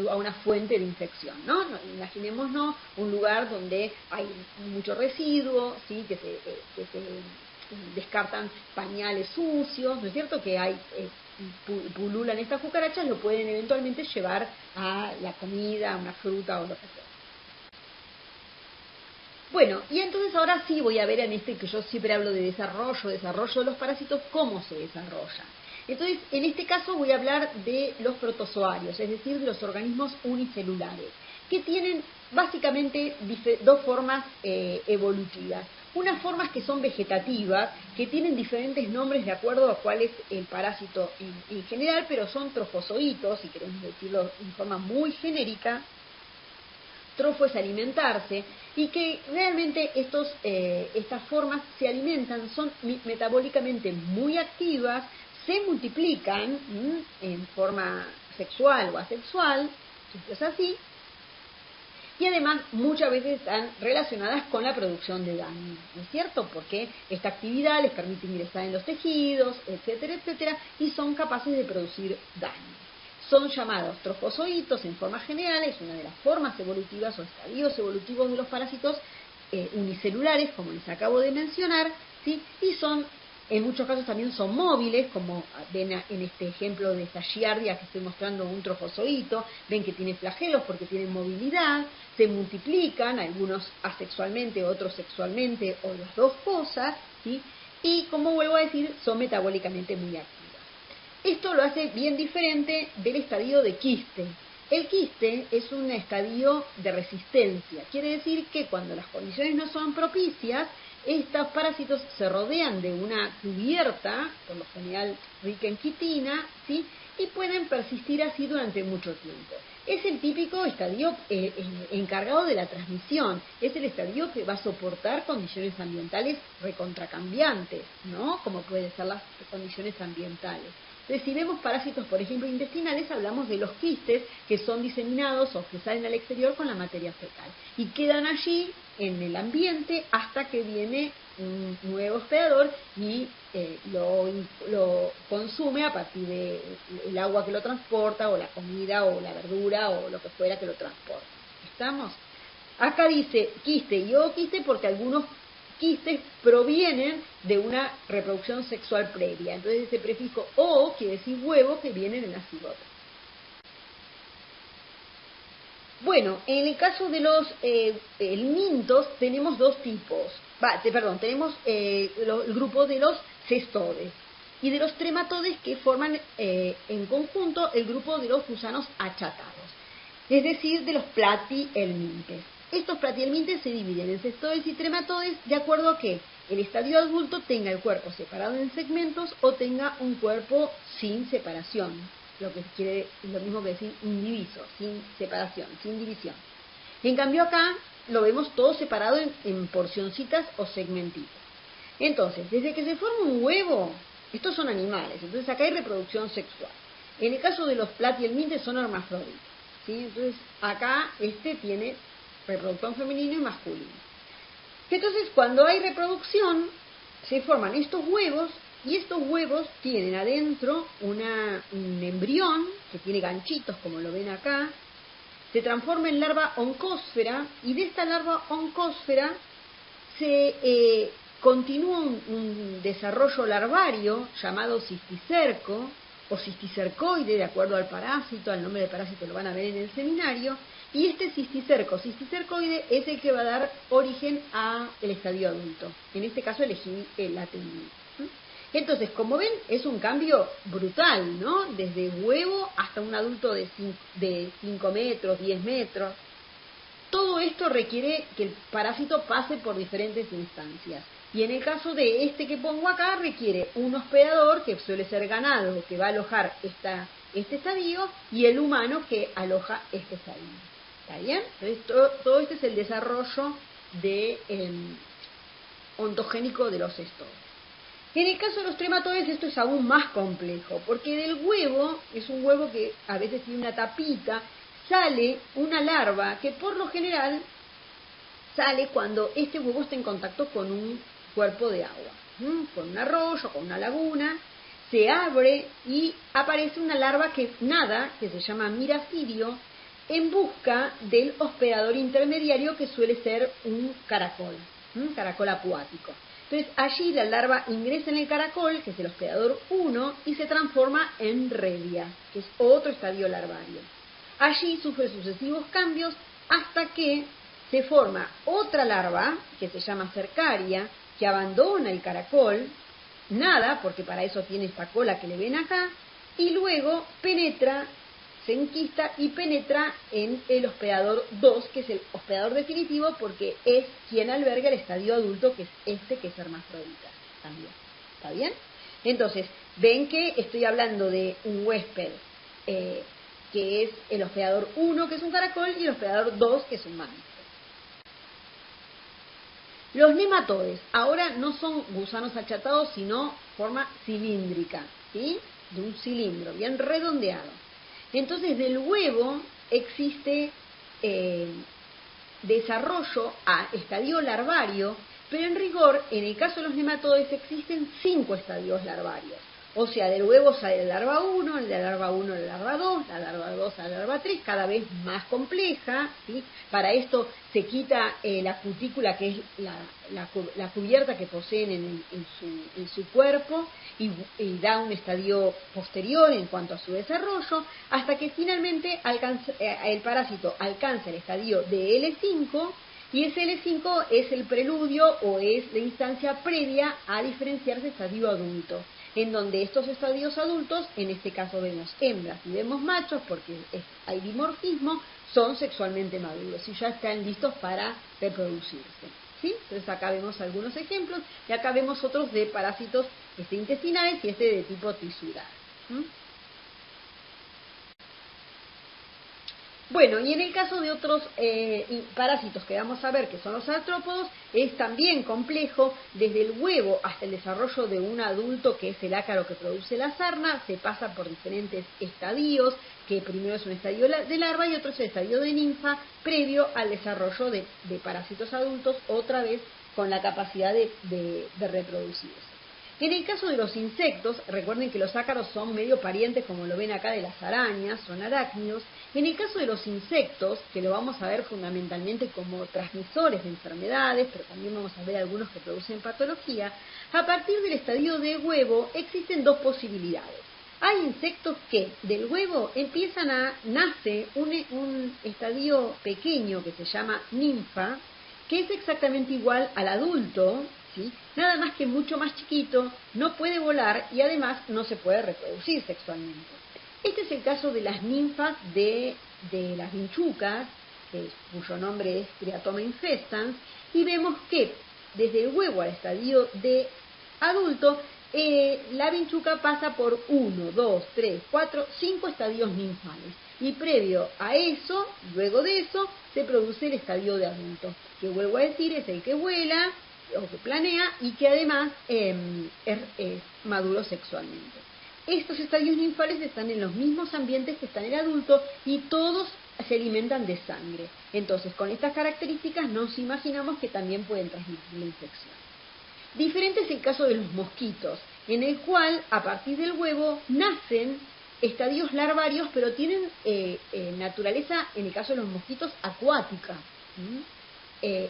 a una fuente de infección, ¿no? Imaginémonos un lugar donde hay mucho residuo, ¿sí?, que se descartan pañales sucios, ¿no es cierto?, que hay pululan estas cucarachas, lo pueden eventualmente llevar a la comida, a una fruta o lo que sea. Bueno, y entonces ahora sí voy a ver en que yo siempre hablo de desarrollo de los parásitos, cómo se desarrollan. Entonces, en este caso voy a hablar de los protozoarios, es decir, de los organismos unicelulares, que tienen básicamente dos formas evolutivas. Unas formas que son vegetativas, que tienen diferentes nombres de acuerdo a cuál es el parásito en general, pero son trofozoitos, si queremos decirlo en forma muy genérica. Trofo es alimentarse, y que realmente estas formas se alimentan, son metabólicamente muy activas, se multiplican en forma sexual o asexual, esto es así, y además muchas veces están relacionadas con la producción de daño, ¿no es cierto? Porque esta actividad les permite ingresar en los tejidos, etcétera, etcétera, y son capaces de producir daño. Son llamados trofozoitos en forma general, es una de las formas evolutivas o estadios evolutivos de los parásitos unicelulares, como les acabo de mencionar, ¿sí? Y en muchos casos también son móviles, como ven en este ejemplo de esta giardia que estoy mostrando, un trofozoito, ven que tiene flagelos porque tienen movilidad, se multiplican, algunos asexualmente, otros sexualmente, o las dos cosas, ¿sí? Y como vuelvo a decir, son metabólicamente muy activos. Esto lo hace bien diferente del estadio de quiste. El quiste es un estadio de resistencia. Quiere decir que cuando las condiciones no son propicias, estos parásitos se rodean de una cubierta, por lo general rica en quitina, ¿sí? Y pueden persistir así durante mucho tiempo. Es el típico estadio encargado de la transmisión, es el estadio que va a soportar condiciones ambientales recontracambiantes, ¿no? Como pueden ser las condiciones ambientales. Entonces, si vemos parásitos, por ejemplo, intestinales, hablamos de los quistes que son diseminados o que salen al exterior con la materia fecal y quedan allí en el ambiente hasta que viene un nuevo hospedador y lo consume a partir del agua que lo transporta o la comida o la verdura o lo que fuera que lo transporta. ¿Estamos? Acá dice quiste y ooquiste porque algunos quistes provienen de una reproducción sexual previa. Entonces ese prefijo o quiere decir huevo que viene en la cigota. Bueno, en el caso de los helmintos tenemos dos tipos. Tenemos el grupo de los cestodes y de los trematodes que forman en conjunto el grupo de los gusanos achatados, es decir, de los platihelmintes. Estos platihelmintes se dividen en cestodes y trematodes de acuerdo a que el estadio adulto tenga el cuerpo separado en segmentos o tenga un cuerpo sin separación, lo que quiere lo mismo que decir indiviso, sin separación, sin división. En cambio acá lo vemos todo separado en porcioncitas o segmentitos. Entonces, desde que se forma un huevo, estos son animales, entonces acá hay reproducción sexual. En el caso de los platihelmintes son hermafroditas, ¿sí? Entonces acá tiene reproducción femenino y masculino. Entonces, cuando hay reproducción, se forman estos huevos y estos huevos tienen adentro un embrión que tiene ganchitos, como lo ven acá, se transforma en larva oncósfera y de esta larva oncósfera se continúa un desarrollo larvario llamado cisticerco o cisticercoide, de acuerdo al parásito, al nombre del parásito lo van a ver en el seminario, y este cisticercoide es el que va a dar origen al estadio adulto. En este caso elegí el atenil. Entonces, como ven, es un cambio brutal, ¿no? Desde huevo hasta un adulto de 5 metros, 10 metros. Todo esto requiere que el parásito pase por diferentes instancias. Y en el caso de este que pongo acá, requiere un hospedador, que suele ser ganado, que va a alojar este estadio, y el humano que aloja este estadio. ¿Está bien? Entonces, todo este es el desarrollo ontogénico de los cestodes. En el caso de los trematodes esto es aún más complejo, porque del huevo, es un huevo que a veces tiene una tapita, sale una larva que por lo general sale cuando este huevo está en contacto con un cuerpo de agua, con un arroyo, con una laguna, se abre y aparece una larva que nada, que se llama miracidio, en busca del hospedador intermediario que suele ser un caracol acuático. Entonces allí la larva ingresa en el caracol, que es el hospedador 1, y se transforma en redia, que es otro estadio larvario. Allí sufre sucesivos cambios hasta que se forma otra larva, que se llama cercaria, que abandona el caracol, nada, porque para eso tiene esta cola que le ven acá, y luego penetra, se enquista y penetra en el hospedador 2, que es el hospedador definitivo, porque es quien alberga el estadio adulto, que es que es hermafrodita también. ¿Está bien? Entonces, ven que estoy hablando de un huésped, que es el hospedador 1, que es un caracol, y el hospedador 2, que es un mamífero. Los nematodes ahora no son gusanos achatados, sino forma cilíndrica, ¿sí? De un cilindro, bien redondeado. Entonces, del huevo existe desarrollo a estadio larvario, pero en rigor, en el caso de los nematodes, existen 5 estadios larvarios. O sea, del huevo sale la larva 1, de la larva 1 la larva 2, la larva 2 la larva 3, cada vez más compleja, ¿sí? Para esto se quita la cutícula, que es la cubierta que poseen en su cuerpo, y da un estadio posterior en cuanto a su desarrollo, hasta que finalmente el parásito alcanza el estadio de L5, y ese L5 es el preludio o es la instancia previa a diferenciarse estadio adulto. en donde estos estadios adultos, en este caso vemos hembras y vemos machos, porque hay dimorfismo, son sexualmente maduros y ya están listos para reproducirse. ¿Sí? Entonces acá vemos algunos ejemplos y acá vemos otros de parásitos intestinales y de tipo tisular. Bueno, y en el caso de otros parásitos que vamos a ver, que son los artrópodos, es también complejo. Desde el huevo hasta el desarrollo de un adulto, que es el ácaro que produce la sarna, se pasa por diferentes estadios, que primero es un estadio de larva y otro es el estadio de ninfa, previo al desarrollo de parásitos adultos, otra vez con la capacidad de reproducirse. En el caso de los insectos, recuerden que los ácaros son medio parientes, como lo ven acá, de las arañas, son arácnidos. En el caso de los insectos, que lo vamos a ver fundamentalmente como transmisores de enfermedades, pero también vamos a ver algunos que producen patología, a partir del estadio de huevo existen dos posibilidades. Hay insectos que del huevo nace un estadio pequeño que se llama ninfa, que es exactamente igual al adulto, ¿sí? Nada más que mucho más chiquito, no puede volar y además no se puede reproducir sexualmente. Este es el caso de las ninfas de las vinchucas, cuyo nombre es Triatoma infestans, y vemos que desde el huevo al estadio de adulto, la vinchuca pasa por 1, 2, 3, 4, 5 estadios ninfales. Y previo a eso, luego de eso, se produce el estadio de adulto, que vuelvo a decir es el que vuela o que planea y que además es maduro sexualmente. Estos estadios ninfales están en los mismos ambientes que está en el adulto y todos se alimentan de sangre. Entonces, con estas características nos imaginamos que también pueden transmitir la infección. Diferente es el caso de los mosquitos, en el cual a partir del huevo nacen estadios larvarios, pero tienen naturaleza, en el caso de los mosquitos, acuática.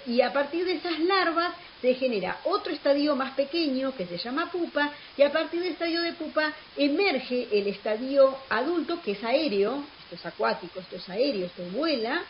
Y a partir de esas larvas se genera otro estadio más pequeño que se llama pupa, y a partir del estadio de pupa emerge el estadio adulto, que es aéreo, esto es acuático, esto es aéreo, esto vuela,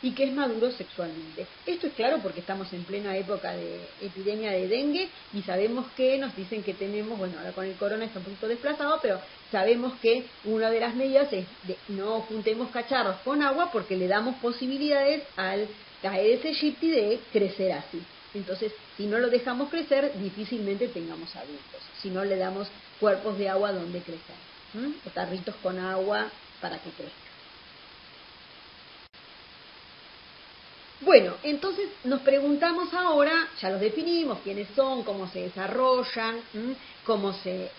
y que es maduro sexualmente. Esto es claro porque estamos en plena época de epidemia de dengue y sabemos que nos dicen que tenemos, bueno, ahora con el corona está un poquito desplazado, pero sabemos que una de las medidas es de no juntemos cacharros con agua porque le damos posibilidades al Aedes aegypti de crecer así. Entonces, si no lo dejamos crecer, difícilmente tengamos adultos. Si no le damos cuerpos de agua donde crecer, o tarritos con agua para que crezca. Bueno, entonces nos preguntamos ahora, ya los definimos, quiénes son, cómo se desarrollan, cómo se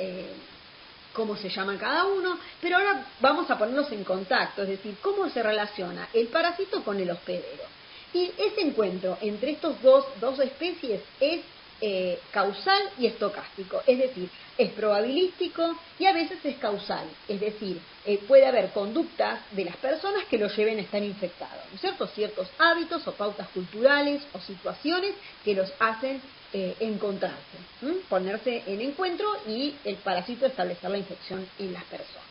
llaman cada uno, pero ahora vamos a ponerlos en contacto, es decir, cómo se relaciona el parásito con el hospedero. Y ese encuentro entre estos dos especies es causal y estocástico, es decir, es probabilístico y a veces es causal, es decir, puede haber conductas de las personas que lo lleven a estar infectados, ¿no es cierto? Ciertos hábitos o pautas culturales o situaciones que los hacen encontrarse, ponerse en encuentro y el parásito establecer la infección en las personas.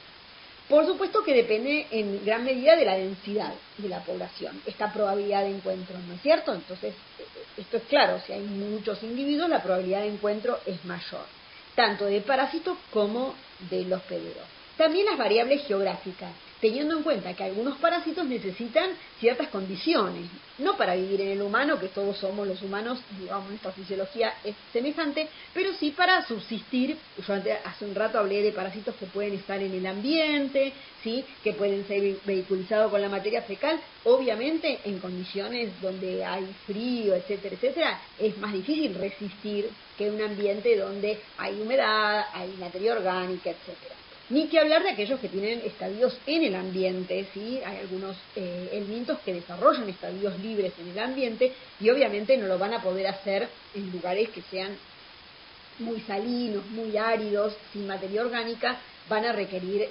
Por supuesto que depende en gran medida de la densidad de la población, esta probabilidad de encuentro, ¿no es cierto? Entonces, esto es claro, si hay muchos individuos, la probabilidad de encuentro es mayor, tanto del parásito como del hospedero. También las variables geográficas, teniendo en cuenta que algunos parásitos necesitan ciertas condiciones, no para vivir en el humano, que todos somos los humanos, digamos, nuestra fisiología es semejante, pero sí para subsistir. Yo hace un rato hablé de parásitos que pueden estar en el ambiente, ¿sí? Que pueden ser vehiculizados con la materia fecal, obviamente en condiciones donde hay frío, etcétera, etcétera, es más difícil resistir que un ambiente donde hay humedad, hay materia orgánica, etcétera. Ni que hablar de aquellos que tienen estadios en el ambiente, ¿sí? Hay algunos elementos que desarrollan estadios libres en el ambiente y obviamente no lo van a poder hacer en lugares que sean muy salinos, muy áridos, sin materia orgánica, van a requerir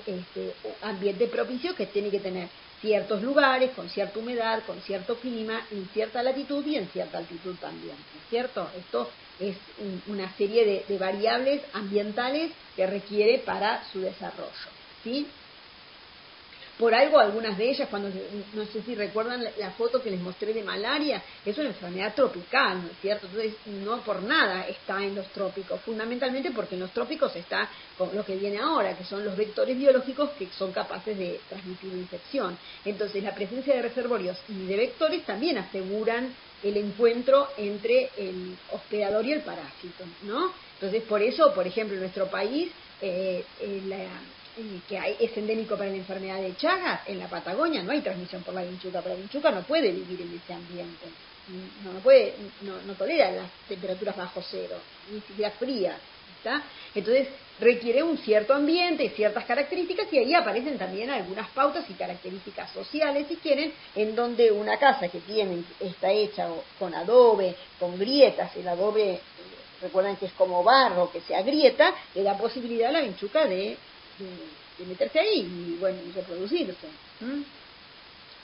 ambiente propicio que tiene que tener ciertos lugares, con cierta humedad, con cierto clima, en cierta latitud y en cierta altitud también, ¿no es cierto? Esto es una serie de variables ambientales que requiere para su desarrollo, ¿sí? Por algo algunas de ellas, cuando no sé si recuerdan la foto que les mostré de malaria, es una enfermedad tropical, ¿no es cierto? Entonces no por nada está en los trópicos, fundamentalmente porque en los trópicos está con lo que viene ahora, que son los vectores biológicos que son capaces de transmitir la infección. Entonces la presencia de reservorios y de vectores también aseguran el encuentro entre el hospedador y el parásito, ¿no? Entonces por eso, por ejemplo, en nuestro país es endémico para la enfermedad de Chagas, en la Patagonia no hay transmisión por la vinchuca, pero la vinchuca no puede vivir en ese ambiente, no tolera las temperaturas bajo cero, ni siquiera fría, ¿está? Entonces requiere un cierto ambiente, ciertas características, y ahí aparecen también algunas pautas y características sociales, si quieren, en donde una casa que está hecha con adobe, con grietas, el adobe, recuerdan que es como barro que se agrieta, le da posibilidad a la vinchuca de meterse ahí y bueno, y reproducirse.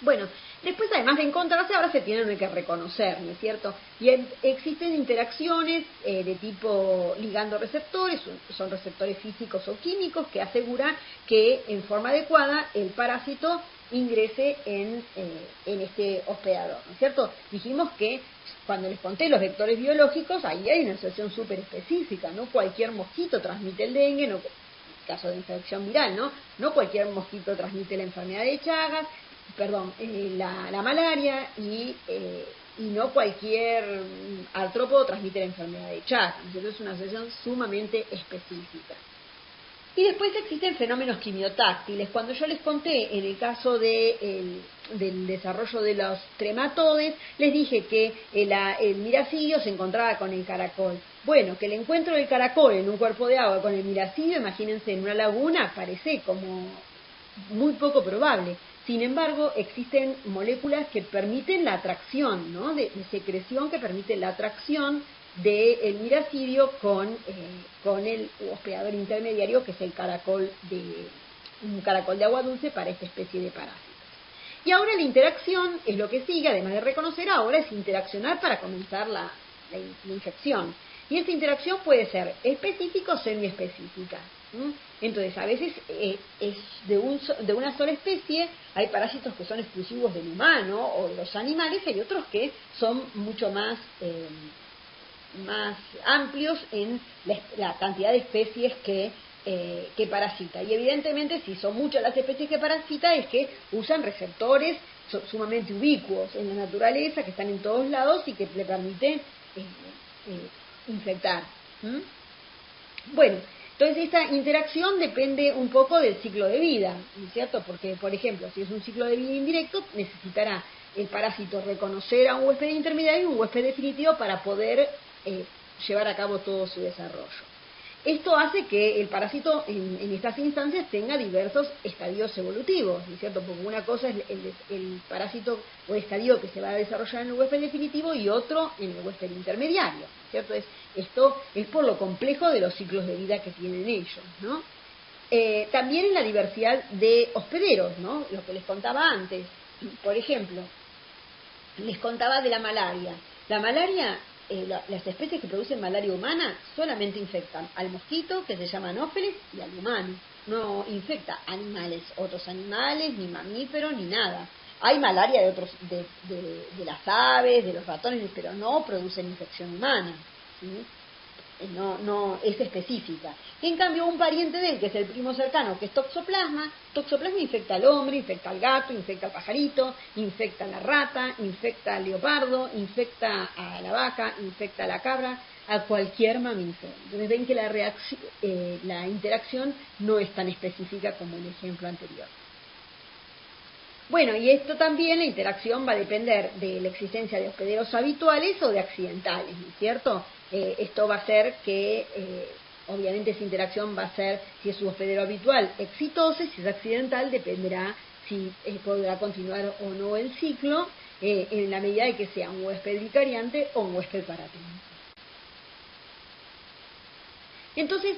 Bueno, después además de encontrarse, ahora se tienen que reconocer, ¿no es cierto? Y existen interacciones de tipo ligando-receptores, son receptores físicos o químicos que aseguran que en forma adecuada el parásito ingrese en este hospedador, ¿no es cierto? Dijimos que cuando les conté los vectores biológicos, ahí hay una asociación súper específica, no cualquier mosquito transmite el dengue, no, caso de infección viral, ¿no? No cualquier mosquito transmite la enfermedad de Chagas, la malaria, y no cualquier artrópodo transmite la enfermedad de Chagas. Entonces es una asociación sumamente específica. Y después existen fenómenos quimiotáctiles. Cuando yo les conté en el caso del desarrollo de los trematodes, les dije que el miracidio se encontraba con el caracol. Bueno, que el encuentro del caracol en un cuerpo de agua con el miracidio, imagínense, en una laguna, parece como muy poco probable. Sin embargo, existen moléculas que permiten la atracción, ¿no? de secreción que permite la atracción del miracidio con el hospedador intermediario, que es un caracol de agua dulce para esta especie de parásitos. Y ahora la interacción es lo que sigue, además de reconocer ahora, es interaccionar para comenzar la infección. Y esta interacción puede ser específica o semiespecífica. Entonces, a veces es de una sola especie, hay parásitos que son exclusivos del humano o de los animales, y hay otros que son mucho más amplios en la cantidad de especies que parasita. Y evidentemente, si son muchas las especies que parasita, es que usan receptores sumamente ubicuos en la naturaleza, que están en todos lados y que le permiten infectar. Bueno, entonces esta interacción depende un poco del ciclo de vida, ¿no es cierto? Porque, por ejemplo, si es un ciclo de vida indirecto, necesitará el parásito reconocer a un huésped intermediario y un huésped definitivo para poder llevar a cabo todo su desarrollo. Esto hace que el parásito en estas instancias tenga diversos estadios evolutivos, ¿no es cierto? Porque una cosa es el parásito o estadio que se va a desarrollar en el huésped definitivo y otro en el huésped intermediario, ¿no es cierto? Esto es por lo complejo de los ciclos de vida que tienen ellos, ¿no? También en la diversidad de hospederos, ¿no? Lo que les contaba antes. Por ejemplo, les contaba de la malaria. La malaria, las especies que producen malaria humana solamente infectan al mosquito, que se llama Anófeles, y al humano. No infecta otros animales, ni mamíferos, ni nada. Hay malaria de las aves, de los ratones, pero no producen infección humana, ¿sí? No es específica. En cambio, un pariente de él, que es el primo cercano, que es Toxoplasma infecta al hombre, infecta al gato, infecta al pajarito, infecta a la rata, infecta al leopardo, infecta a la vaca, infecta a la cabra, a cualquier mamífero. Entonces ven que la interacción no es tan específica como el ejemplo anterior. Bueno, y esto también, la interacción va a depender de la existencia de hospederos habituales o de accidentales, ¿no es cierto? Esto va a ser que, obviamente esa interacción va a ser, si es un hospedero habitual, exitoso, y si es accidental, dependerá si podrá continuar o no el ciclo, en la medida de que sea un huésped vicariante o un huésped paratente. Entonces,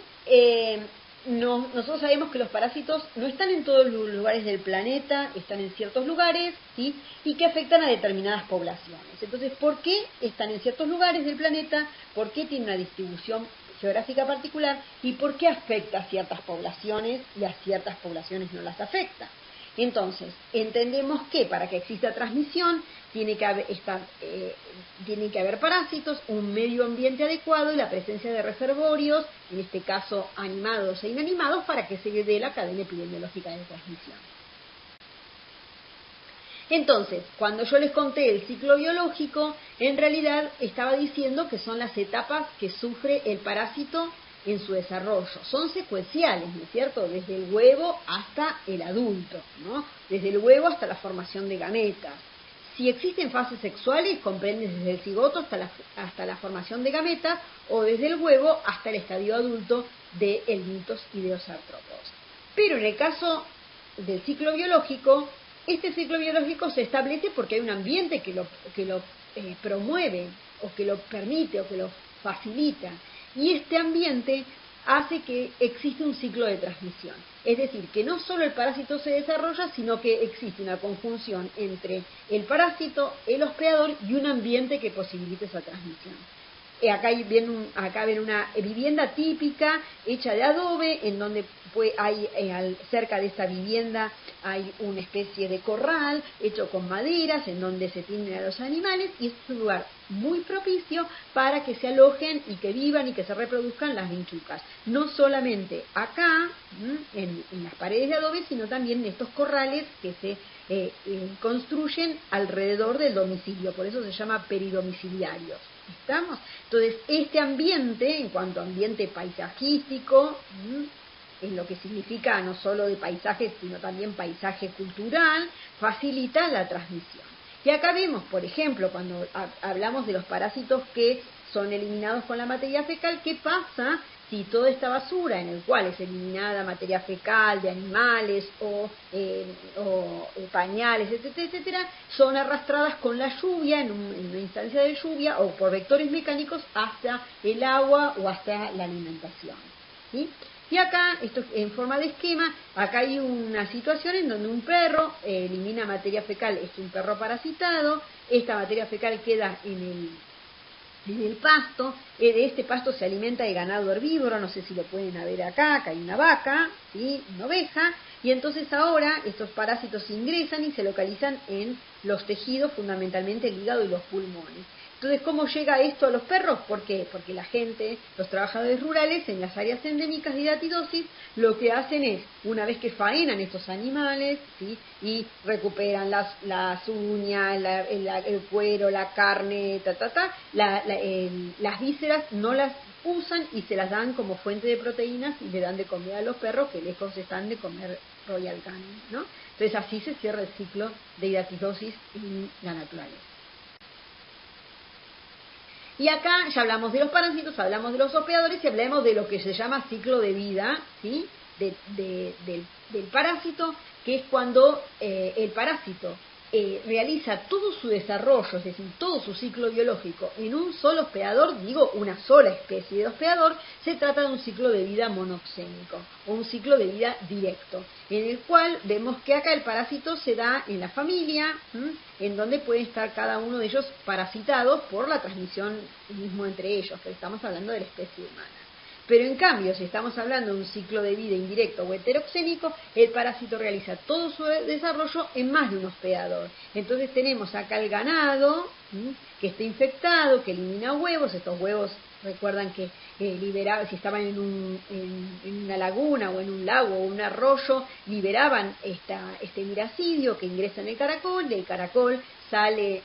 nosotros sabemos que los parásitos no están en todos los lugares del planeta, están en ciertos lugares, ¿sí? Y que afectan a determinadas poblaciones. Entonces, ¿por qué están en ciertos lugares del planeta? ¿Por qué tienen una distribución geográfica particular? ¿Y por qué afecta a ciertas poblaciones y a ciertas poblaciones no las afecta? Entonces, entendemos que para que exista transmisión tiene que haber parásitos, un medio ambiente adecuado y la presencia de reservorios, en este caso animados e inanimados, para que se dé la cadena epidemiológica de transmisión. Entonces, cuando yo les conté el ciclo biológico, en realidad estaba diciendo que son las etapas que sufre el parásito en su desarrollo. Son secuenciales, ¿no es cierto? Desde el huevo hasta el adulto, ¿no? Desde el huevo hasta la formación de gametas. Si existen fases sexuales, comprende desde el cigoto hasta la formación de gametas, o desde el huevo hasta el estadio adulto de helmintos y de los artrópodos. Pero en el caso del ciclo biológico, este ciclo biológico se establece porque hay un ambiente que lo promueve, o que lo permite, o que lo facilita. Y este ambiente hace que exista un ciclo de transmisión. Es decir, que no solo el parásito se desarrolla, sino que existe una conjunción entre el parásito, el hospedador y un ambiente que posibilite esa transmisión. Acá ven una vivienda típica hecha de adobe, en donde hay cerca de esa vivienda hay una especie de corral hecho con maderas, en donde se tienen a los animales, y es un lugar muy propicio para que se alojen y que vivan y que se reproduzcan las vinchucas. No solamente acá, en las paredes de adobe, sino también en estos corrales que se construyen alrededor del domicilio, por eso se llama peridomiciliarios. ¿Estamos? Entonces, este ambiente, en cuanto a ambiente paisajístico, en lo que significa no solo de paisaje, sino también paisaje cultural, facilita la transmisión. Y acá vemos, por ejemplo, cuando hablamos de los parásitos que son eliminados con la materia fecal, ¿qué pasa si toda esta basura, en el cual es eliminada materia fecal de animales o pañales, etcétera, etcétera, son arrastradas con la lluvia, en una instancia de lluvia, o por vectores mecánicos hasta el agua o hasta la alimentación, ¿sí? Y acá, esto en forma de esquema, acá hay una situación en donde un perro elimina materia fecal, es un perro parasitado, esta materia fecal queda en el pasto, de este pasto se alimenta el ganado herbívoro, no sé si lo pueden ver acá hay una vaca, ¿sí? Una oveja, y entonces ahora estos parásitos ingresan y se localizan en los tejidos, fundamentalmente el hígado y los pulmones. Entonces, ¿cómo llega esto a los perros? ¿Por qué? Porque la gente, los trabajadores rurales en las áreas endémicas de hidatidosis, lo que hacen es, una vez que faenan estos animales, ¿sí? Y recuperan las uñas, el cuero, la carne, las vísceras no las usan y se las dan como fuente de proteínas y le dan de comida a los perros que lejos están de comer royal canin, ¿no? Entonces así se cierra el ciclo de hidatidosis en la naturaleza. Y acá ya hablamos de los parásitos, hablamos de los hospedadores y hablamos de lo que se llama ciclo de vida, ¿sí? Del parásito, que es cuando el parásito realiza todo su desarrollo, es decir, todo su ciclo biológico en un solo hospedador, digo una sola especie de hospedador. Se trata de un ciclo de vida monoxénico o un ciclo de vida directo, en el cual vemos que acá el parásito se da en la familia, en donde pueden estar cada uno de ellos parasitados por la transmisión mismo entre ellos, pero estamos hablando de la especie humana. Pero en cambio, si estamos hablando de un ciclo de vida indirecto o heteroxénico, el parásito realiza todo su desarrollo en más de un hospedador. Entonces tenemos acá el ganado, que está infectado, que elimina huevos. Estos huevos, recuerdan que liberaban, si estaban en una laguna o en un lago o un arroyo, liberaban este miracidio que ingresa en el caracol. Del caracol sale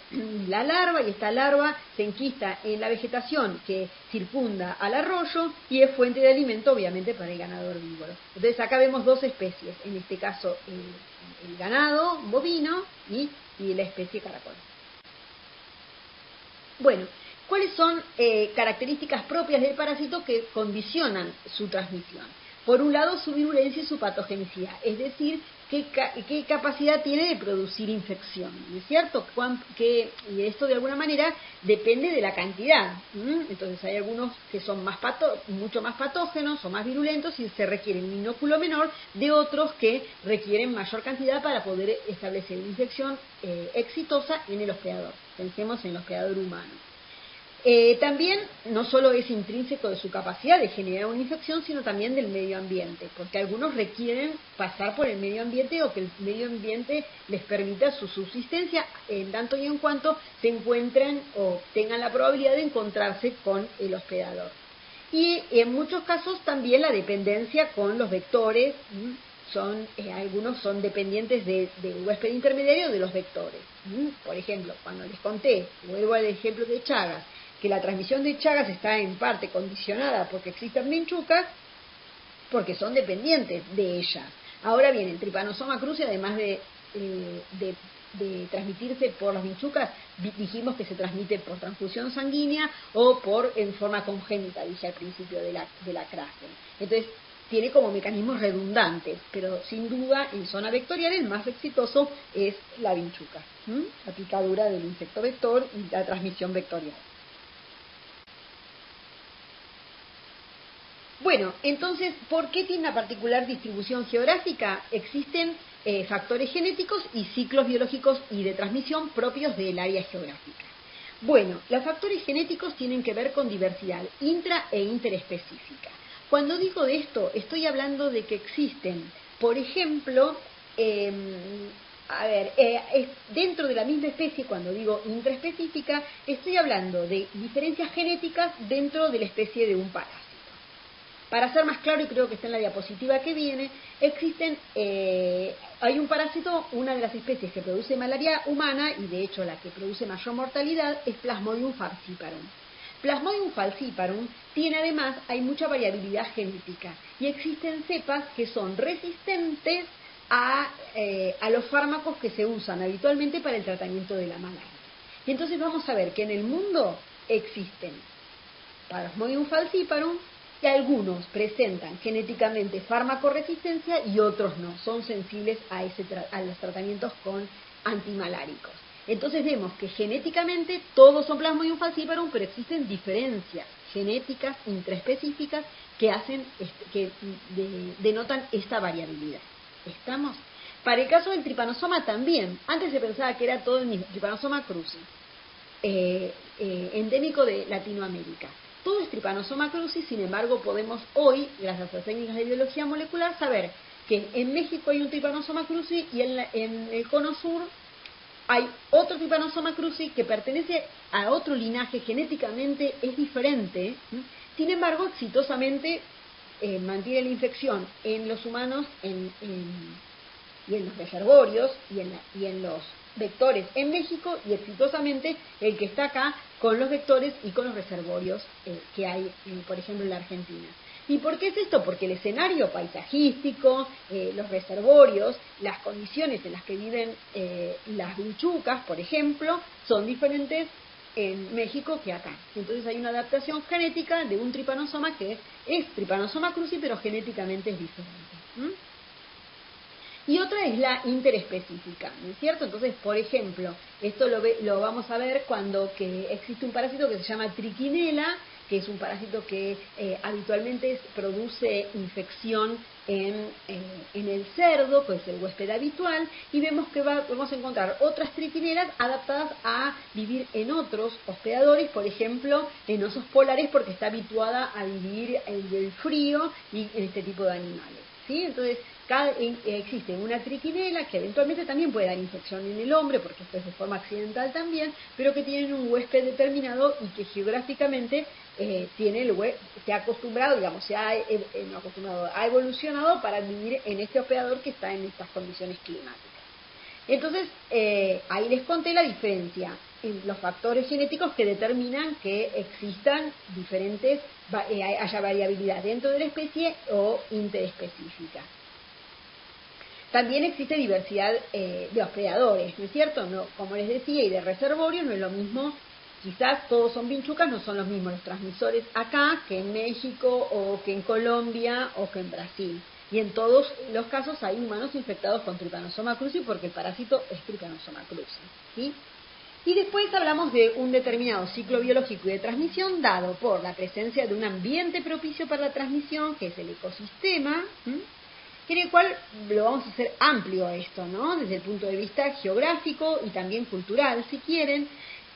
la larva y esta larva se enquista en la vegetación que circunda al arroyo y es fuente de alimento obviamente para el ganado herbívoro. Entonces acá vemos dos especies, en este caso el ganado bovino y la especie caracol. Bueno, ¿cuáles son características propias del parásito que condicionan su transmisión? Por un lado, su virulencia y su patogenicidad, es decir, qué capacidad tiene de producir infección, ¿no es cierto? Y esto de alguna manera depende de la cantidad. Entonces hay algunos que son mucho más patógenos o más virulentos y se requiere un inóculo menor, de otros que requieren mayor cantidad para poder establecer una infección exitosa en el hospedador. Pensemos en el hospedador humano. También no solo es intrínseco de su capacidad de generar una infección, sino también del medio ambiente, porque algunos requieren pasar por el medio ambiente o que el medio ambiente les permita su subsistencia, en tanto y en cuanto se encuentren o tengan la probabilidad de encontrarse con el hospedador. Y en muchos casos también la dependencia con los vectores, algunos son dependientes del huésped intermediario de los vectores. Por ejemplo, cuando les conté, vuelvo al ejemplo de Chagas, que la transmisión de Chagas está en parte condicionada porque existan vinchucas, porque son dependientes de ellas. Ahora bien, el Trypanosoma cruzi, además de transmitirse por las vinchucas, dijimos que se transmite por transfusión sanguínea o en forma congénita, dije al principio de la clase. Entonces, tiene como mecanismos redundantes, pero sin duda en zona vectorial el más exitoso es la vinchuca, la picadura del insecto vector y la transmisión vectorial. Bueno, entonces, ¿por qué tiene una particular distribución geográfica? Existen factores genéticos y ciclos biológicos y de transmisión propios del área geográfica. Bueno, los factores genéticos tienen que ver con diversidad intra e interespecífica. Cuando digo de esto, estoy hablando de que existen, por ejemplo, dentro de la misma especie, cuando digo intraespecífica, estoy hablando de diferencias genéticas dentro de la especie de un parásito. Para ser más claro, y creo que está en la diapositiva que viene, hay un parásito, una de las especies que produce malaria humana, y de hecho la que produce mayor mortalidad, es Plasmodium falciparum. Plasmodium falciparum hay mucha variabilidad genética, y existen cepas que son resistentes a los fármacos que se usan habitualmente para el tratamiento de la malaria. Y entonces vamos a ver que en el mundo existen Plasmodium falciparum, y algunos presentan genéticamente farmacoresistencia y otros no, son sensibles a los tratamientos con antimaláricos. Entonces vemos que genéticamente todos son Plasmodium falciparum, pero existen diferencias genéticas intraespecíficas que denotan esta variabilidad. ¿Estamos? Para el caso del Trypanosoma también, antes se pensaba que era todo el mismo, Trypanosoma cruzi, endémico de Latinoamérica. Todo es Trypanosoma cruzi, sin embargo podemos hoy, gracias a técnicas de biología molecular, saber que en México hay un Trypanosoma cruzi y en el cono sur hay otro Trypanosoma cruzi que pertenece a otro linaje, genéticamente es diferente, sin embargo exitosamente mantiene la infección en los humanos y en los reservorios y en los vectores en México, y exitosamente el que está acá con los vectores y con los reservorios que hay, por ejemplo, en la Argentina. ¿Y por qué es esto? Porque el escenario paisajístico, los reservorios, las condiciones en las que viven las vinchucas, por ejemplo, son diferentes en México que acá. Entonces hay una adaptación genética de un Trypanosoma que es Trypanosoma cruzi, pero genéticamente es diferente. Y otra es la interespecífica, ¿no es cierto? Entonces, por ejemplo, esto lo vamos a ver cuando existe un parásito que se llama Trichinella, que es un parásito que habitualmente produce infección en el cerdo, que es el huésped habitual, y vemos que vamos a encontrar otras triquinelas adaptadas a vivir en otros hospedadores, por ejemplo, en osos polares, porque está habituada a vivir en el frío y en este tipo de animales, ¿sí? Entonces, existe una trichinela que eventualmente también puede dar infección en el hombre, porque esto es de forma accidental también, pero que tienen un huésped determinado y que geográficamente se ha acostumbrado, digamos, ha evolucionado para vivir en este hospedador que está en estas condiciones climáticas. Entonces, ahí les conté la diferencia en los factores genéticos que determinan que existan haya variabilidad dentro de la especie o interespecífica. También existe diversidad de hospedadores, ¿no es cierto? No, como les decía, y de reservorios no es lo mismo, quizás todos son vinchucas, no son los mismos los transmisores acá que en México o que en Colombia o que en Brasil. Y en todos los casos hay humanos infectados con Trypanosoma cruzi porque el parásito es Trypanosoma cruzi, ¿sí? Y después hablamos de un determinado ciclo biológico y de transmisión dado por la presencia de un ambiente propicio para la transmisión, que es el ecosistema, en el cual lo vamos a hacer amplio esto, ¿no? Desde el punto de vista geográfico y también cultural, si quieren.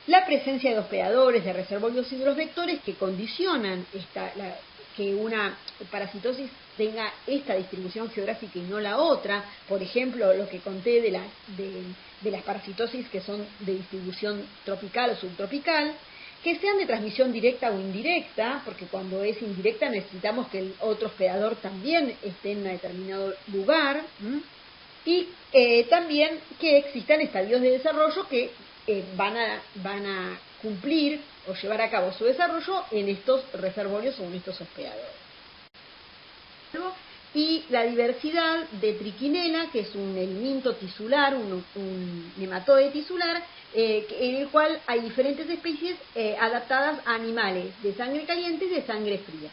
La presencia de hospedadores, de reservorios y de los vectores que condicionan que una parasitosis tenga esta distribución geográfica y no la otra. Por ejemplo, lo que conté de las parasitosis que son de distribución tropical o subtropical, que sean de transmisión directa o indirecta, porque cuando es indirecta necesitamos que el otro hospedador también esté en un determinado lugar, y también que existan estadios de desarrollo que van a cumplir o llevar a cabo su desarrollo en estos reservorios o en estos hospedadores. Y la diversidad de triquinela, que es un helminto tisular, un nematode tisular, en el cual hay diferentes especies adaptadas a animales de sangre caliente y de sangre fría.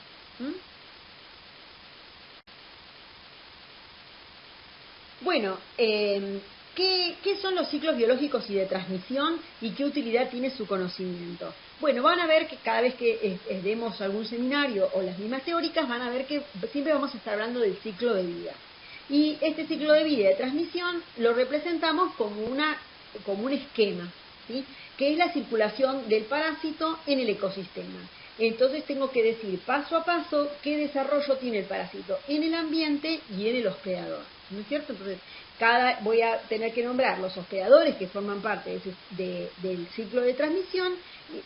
Bueno, ¿qué son los ciclos biológicos y de transmisión y qué utilidad tiene su conocimiento? Bueno, van a ver que cada vez que demos algún seminario o las mismas teóricas, van a ver que siempre vamos a estar hablando del ciclo de vida. Y este ciclo de vida y de transmisión lo representamos como un esquema, ¿sí? Que es la circulación del parásito en el ecosistema. Entonces tengo que decir paso a paso qué desarrollo tiene el parásito en el ambiente y en el hospedador, ¿no es cierto? Entonces, voy a tener que nombrar los hospedadores que forman parte del ciclo de transmisión,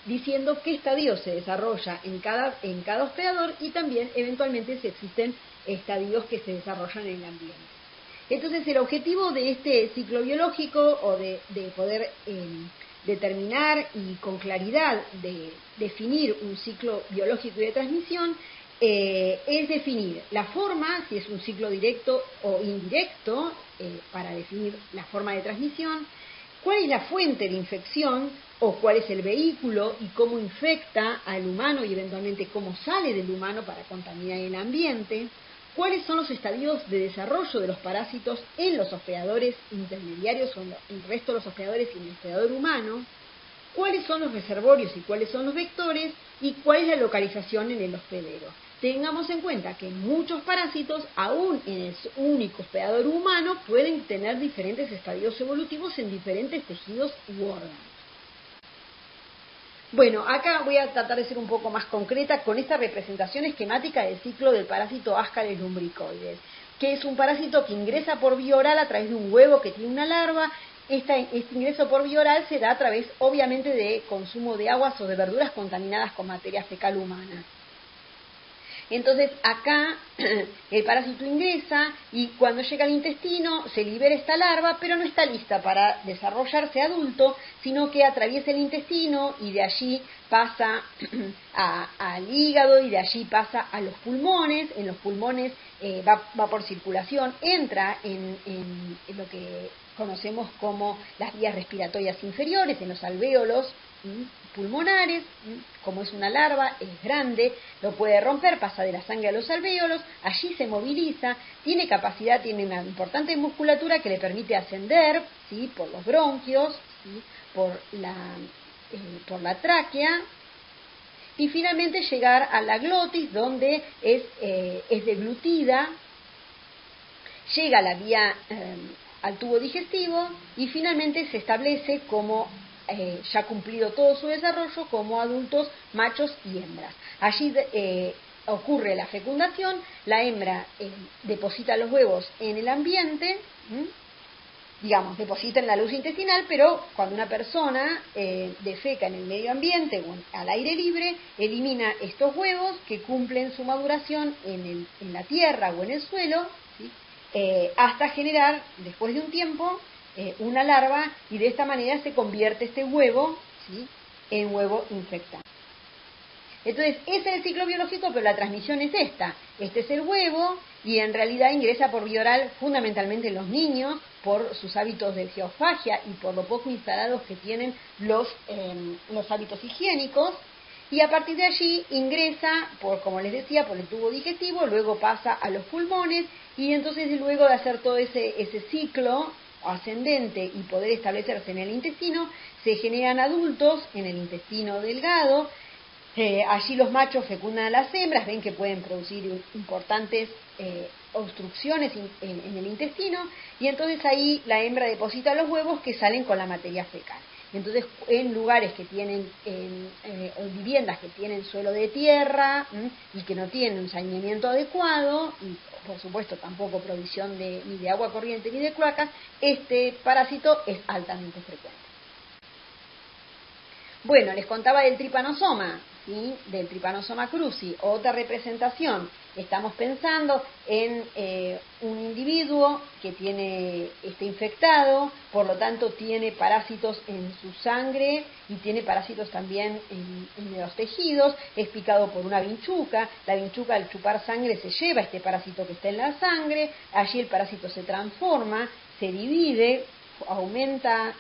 diciendo qué estadio se desarrolla en cada hospedador y también eventualmente si existen estadios que se desarrollan en el ambiente. Entonces, el objetivo de este ciclo biológico o de poder determinar y con claridad de definir un ciclo biológico y de transmisión es definir la forma, si es un ciclo directo o indirecto, para definir la forma de transmisión, cuál es la fuente de infección o cuál es el vehículo y cómo infecta al humano y eventualmente cómo sale del humano para contaminar el ambiente, cuáles son los estadios de desarrollo de los parásitos en los hospedadores intermediarios o en el resto de los hospedadores y en el hospedador humano, cuáles son los reservorios y cuáles son los vectores y cuál es la localización en el hospedero. Tengamos en cuenta que muchos parásitos, aún en el único hospedador humano, pueden tener diferentes estadios evolutivos en diferentes tejidos u órganos. Bueno, acá voy a tratar de ser un poco más concreta con esta representación esquemática del ciclo del parásito Ascaris lumbricoides, que es un parásito que ingresa por vía oral a través de un huevo que tiene una larva. Este ingreso por vía oral se da a través, obviamente, de consumo de aguas o de verduras contaminadas con materia fecal humana. Entonces, acá el parásito ingresa y cuando llega al intestino se libera esta larva, pero no está lista para desarrollarse adulto, sino que atraviesa el intestino y de allí pasa al hígado y de allí pasa a los pulmones. En los pulmones va por circulación, entra en lo que conocemos como las vías respiratorias inferiores, en los alvéolos pulmonares. Como es una larva, es grande, lo puede romper, pasa de la sangre a los alvéolos, allí se moviliza, tiene capacidad, tiene una importante musculatura que le permite ascender, ¿sí?, por los bronquios, ¿sí?, por la tráquea, y finalmente llegar a la glotis, donde es deglutida, llega a la vía al tubo digestivo y finalmente se establece como ya cumplido todo su desarrollo como adultos machos y hembras. Allí ocurre la fecundación, la hembra deposita los huevos en el ambiente, digamos, deposita en la luz intestinal, pero cuando una persona defeca en el medio ambiente o al aire libre, elimina estos huevos que cumplen su maduración en la tierra o en el suelo, ¿sí?, hasta generar, después de un tiempo, una larva, y de esta manera se convierte este huevo, ¿sí?, en huevo infectado. Entonces, ese es el ciclo biológico, pero la transmisión es esta. Este es el huevo y en realidad ingresa por vía oral fundamentalmente en los niños por sus hábitos de geofagia y por lo poco instalados que tienen los hábitos higiénicos. Y a partir de allí ingresa, como les decía, por el tubo digestivo, luego pasa a los pulmones y entonces luego de hacer todo ese ciclo ascendente y poder establecerse en el intestino, se generan adultos en el intestino delgado. Allí los machos fecundan a las hembras, ven que pueden producir importantes obstrucciones en el intestino y entonces ahí la hembra deposita los huevos que salen con la materia fecal. Entonces, en lugares que tienen, o viviendas que tienen suelo de tierra y que no tienen un saneamiento adecuado, y por supuesto tampoco provisión ni de agua corriente ni de cloacas, este parásito es altamente frecuente. Bueno, les contaba del tripanosoma, ¿sí? Del Trypanosoma cruzi. Otra representación, estamos pensando en un individuo que está infectado, por lo tanto tiene parásitos en su sangre y tiene parásitos también en los tejidos, es picado por una vinchuca, la vinchuca al chupar sangre se lleva este parásito que está en la sangre, allí el parásito se transforma, se divide, aumenta,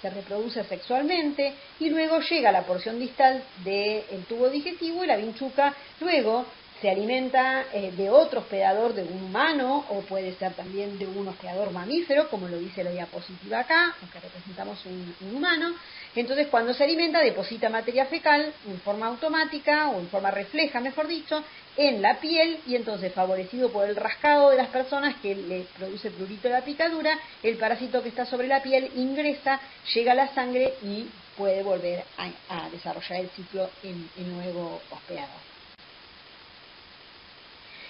se reproduce sexualmente y luego llega a la porción distal del tubo digestivo y la vinchuca luego se alimenta de otro hospedador, de un humano o puede ser también de un hospedador mamífero, como lo dice la diapositiva acá, aunque representamos un humano. Entonces, cuando se alimenta, deposita materia fecal en forma automática o en forma refleja, mejor dicho, en la piel y entonces, favorecido por el rascado de las personas que le produce prurito de la picadura, el parásito que está sobre la piel ingresa, llega a la sangre y puede volver a desarrollar el ciclo en nuevo hospedador.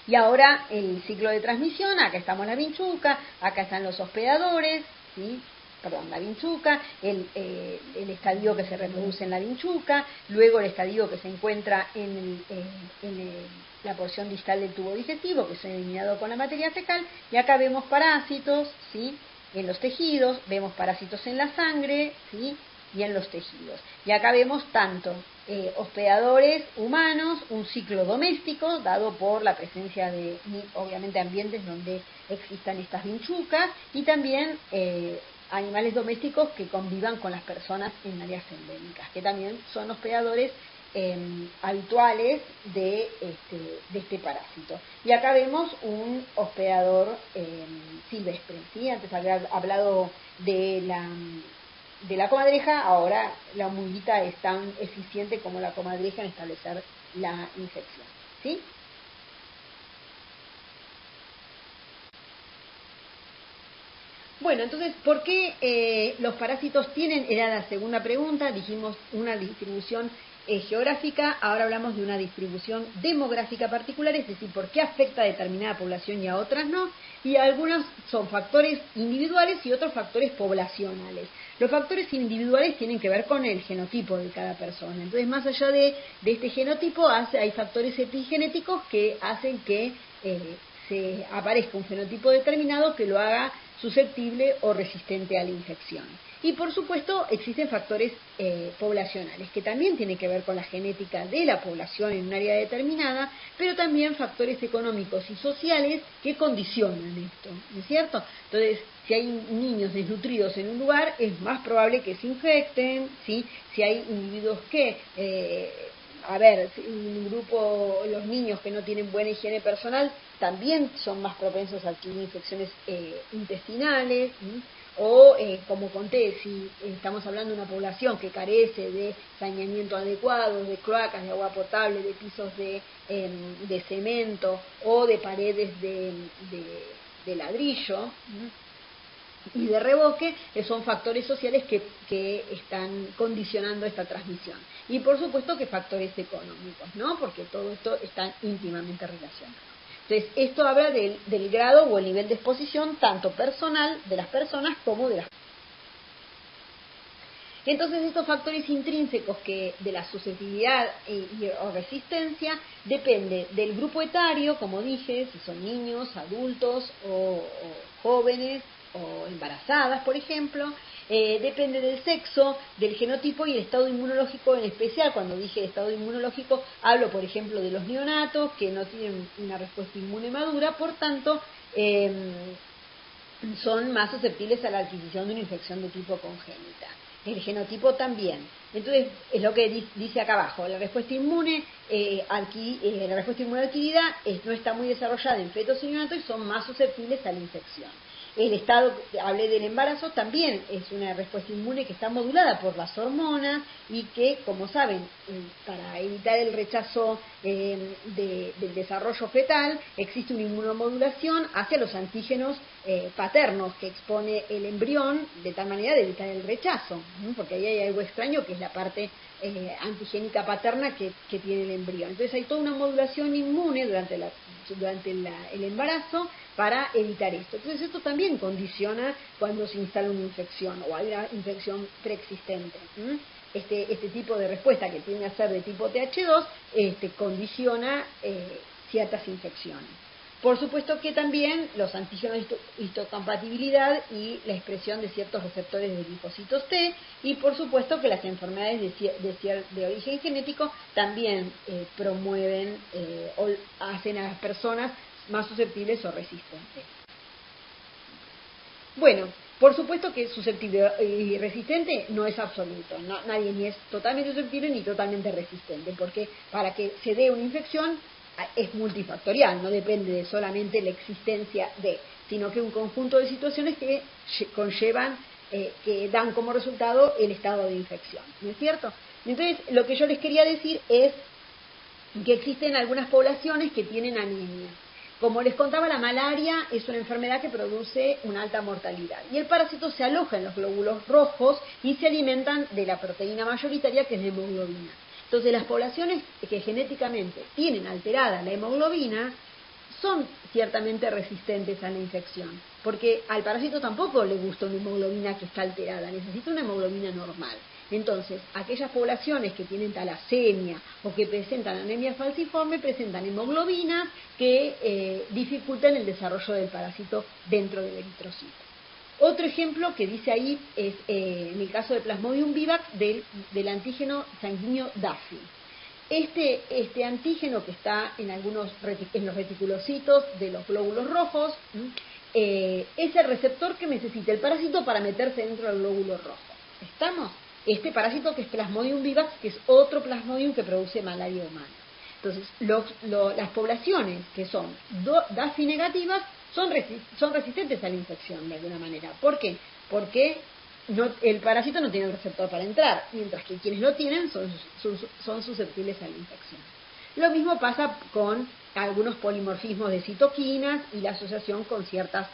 Y ahora el ciclo de transmisión, acá estamos la vinchuca, acá están los hospedadores, ¿sí? La vinchuca, el estadio que se reproduce en la vinchuca, luego el estadio que se encuentra en la porción distal del tubo digestivo, que es eliminado con la materia fecal, y acá vemos parásitos, ¿sí? En los tejidos, vemos parásitos en la sangre, ¿sí? Y en los tejidos. Y acá vemos tanto hospedadores humanos, un ciclo doméstico dado por la presencia de, obviamente, ambientes donde existan estas vinchucas y también animales domésticos que convivan con las personas en áreas endémicas, que también son hospedadores habituales de este parásito. Y acá vemos un hospedador silvestre, ¿sí? Antes había hablado de la comadreja, ahora la hormiguita es tan eficiente como la comadreja en establecer la infección, ¿sí? Bueno, entonces, ¿por qué los parásitos tienen? Era la segunda pregunta, dijimos una distribución geográfica, ahora hablamos de una distribución demográfica particular, es decir, por qué afecta a determinada población y a otras no, y algunos son factores individuales y otros factores poblacionales. Los factores individuales tienen que ver con el genotipo de cada persona, entonces más allá de este genotipo hay factores epigenéticos que hacen que se aparezca un fenotipo determinado que lo haga susceptible o resistente a la infección. Y por supuesto existen factores poblacionales que también tienen que ver con la genética de la población en un área determinada, pero también factores económicos y sociales que condicionan esto, ¿no es cierto? Entonces, si hay niños desnutridos en un lugar, es más probable que se infecten, ¿sí? Si hay individuos que un grupo, los niños que no tienen buena higiene personal también son más propensos a adquirir infecciones intestinales, ¿sí? O, como conté, si estamos hablando de una población que carece de saneamiento adecuado, de cloacas, de agua potable, de pisos de cemento o de paredes de ladrillo, y de revoque, son factores sociales que están condicionando esta transmisión. Y por supuesto que factores económicos, ¿no? Porque todo esto está íntimamente relacionado. Entonces, esto habla del grado o el nivel de exposición tanto personal de las personas como de las. Entonces, estos factores intrínsecos de la susceptibilidad o resistencia depende del grupo etario, como dije, si son niños, adultos o jóvenes o embarazadas, por ejemplo, depende del sexo, del genotipo y el estado inmunológico en especial. Cuando dije estado inmunológico, hablo, por ejemplo, de los neonatos que no tienen una respuesta inmune madura, por tanto, son más susceptibles a la adquisición de una infección de tipo congénita. El genotipo también. Entonces, es lo que dice acá abajo, la respuesta inmune adquirida no está muy desarrollada en fetos y neonatos y son más susceptibles a la infección. El estado, hablé del embarazo, también es una respuesta inmune que está modulada por las hormonas y que, como saben, para evitar el rechazo del desarrollo fetal, existe una inmunomodulación hacia los antígenos paternos que expone el embrión de tal manera de evitar el rechazo, ¿no? Porque ahí hay algo extraño que es la parte antigénica paterna que tiene el embrión. Entonces hay toda una modulación inmune durante el embarazo para evitar esto. Entonces esto también condiciona cuando se instala una infección o hay una infección preexistente. Este tipo de respuesta que tiene a ser de tipo TH2 condiciona ciertas infecciones. Por supuesto que también los antígenos de histocompatibilidad y la expresión de ciertos receptores de linfocitos T, y por supuesto que las enfermedades de origen genético también promueven o hacen a las personas más susceptibles o resistentes. Bueno, por supuesto que susceptible y resistente no es absoluto, nadie ni es totalmente susceptible ni totalmente resistente, porque para que se dé una infección es multifactorial, no depende de solamente la existencia de, sino que un conjunto de situaciones que conllevan, que dan como resultado el estado de infección, ¿no es cierto? Entonces, lo que yo les quería decir es que existen algunas poblaciones que tienen anemia. Como les contaba, la malaria es una enfermedad que produce una alta mortalidad y el parásito se aloja en los glóbulos rojos y se alimentan de la proteína mayoritaria, que es la hemoglobina. Entonces, las poblaciones que genéticamente tienen alterada la hemoglobina son ciertamente resistentes a la infección, porque al parásito tampoco le gusta una hemoglobina que está alterada, necesita una hemoglobina normal. Entonces, aquellas poblaciones que tienen talasemia o que presentan anemia falciforme presentan hemoglobinas que dificultan el desarrollo del parásito dentro del eritrocito. Otro ejemplo que dice ahí es, en el caso de Plasmodium vivax, del antígeno sanguíneo DAFI. Este antígeno que está en los reticulocitos de los glóbulos rojos, es el receptor que necesita el parásito para meterse dentro del glóbulo rojo. ¿Estamos? Este parásito que es Plasmodium vivax, que es otro Plasmodium que produce malaria humana. Entonces, las poblaciones que son DAFI negativas son resistentes a la infección de alguna manera. ¿Por qué? Porque el parásito no tiene el receptor para entrar, mientras que quienes lo tienen son susceptibles a la infección. Lo mismo pasa con algunos polimorfismos de citoquinas y la asociación con ciertas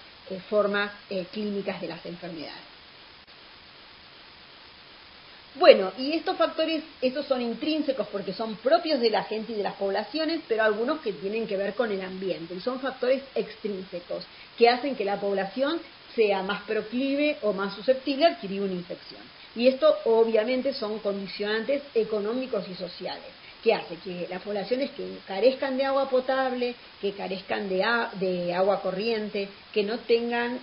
formas clínicas de las enfermedades. Bueno, y estos factores, estos son intrínsecos porque son propios de la gente y de las poblaciones, pero algunos que tienen que ver con el ambiente, y son factores extrínsecos que hacen que la población sea más proclive o más susceptible a adquirir una infección. Y esto obviamente son condicionantes económicos y sociales, que hace que las poblaciones que carezcan de agua potable, que carezcan de agua corriente, que no tengan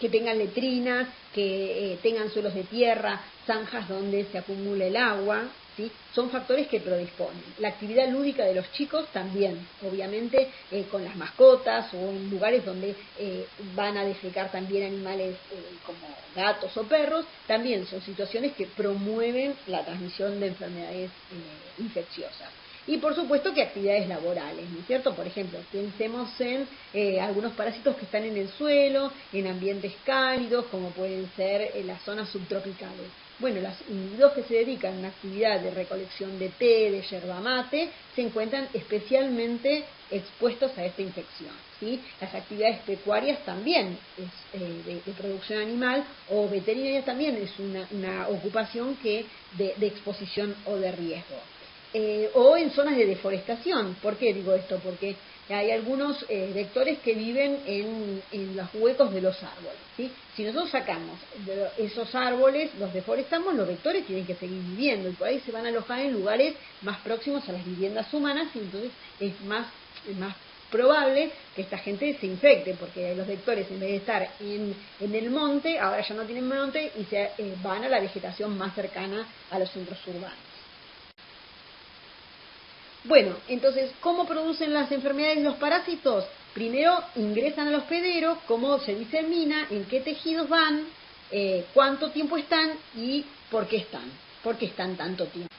que tengan letrinas, que tengan suelos de tierra, zanjas donde se acumula el agua, ¿sí? Son factores que predisponen. La actividad lúdica de los chicos también, obviamente con las mascotas o en lugares donde van a defecar también animales como gatos o perros, también son situaciones que promueven la transmisión de enfermedades infecciosas. Y por supuesto que actividades laborales, ¿no es cierto? Por ejemplo, pensemos en algunos parásitos que están en el suelo, en ambientes cálidos, como pueden ser en las zonas subtropicales. Bueno, los individuos que se dedican a una actividad de recolección de té, de yerba mate, se encuentran especialmente expuestos a esta infección, ¿sí? Las actividades pecuarias también, de producción animal o veterinarias también es una ocupación que de exposición o de riesgo. O en zonas de deforestación. ¿Por qué digo esto? Porque hay algunos vectores que viven en los huecos de los árboles, ¿sí? Si nosotros sacamos esos árboles, los deforestamos, los vectores tienen que seguir viviendo y por ahí se van a alojar en lugares más próximos a las viviendas humanas y entonces es más probable que esta gente se infecte, porque los vectores, en vez de estar en el monte, ahora ya no tienen monte y se van a la vegetación más cercana a los centros urbanos. Bueno, entonces, ¿cómo producen las enfermedades los parásitos? Primero ingresan al hospedero, cómo se disemina, en qué tejidos van, cuánto tiempo están y por qué están tanto tiempo.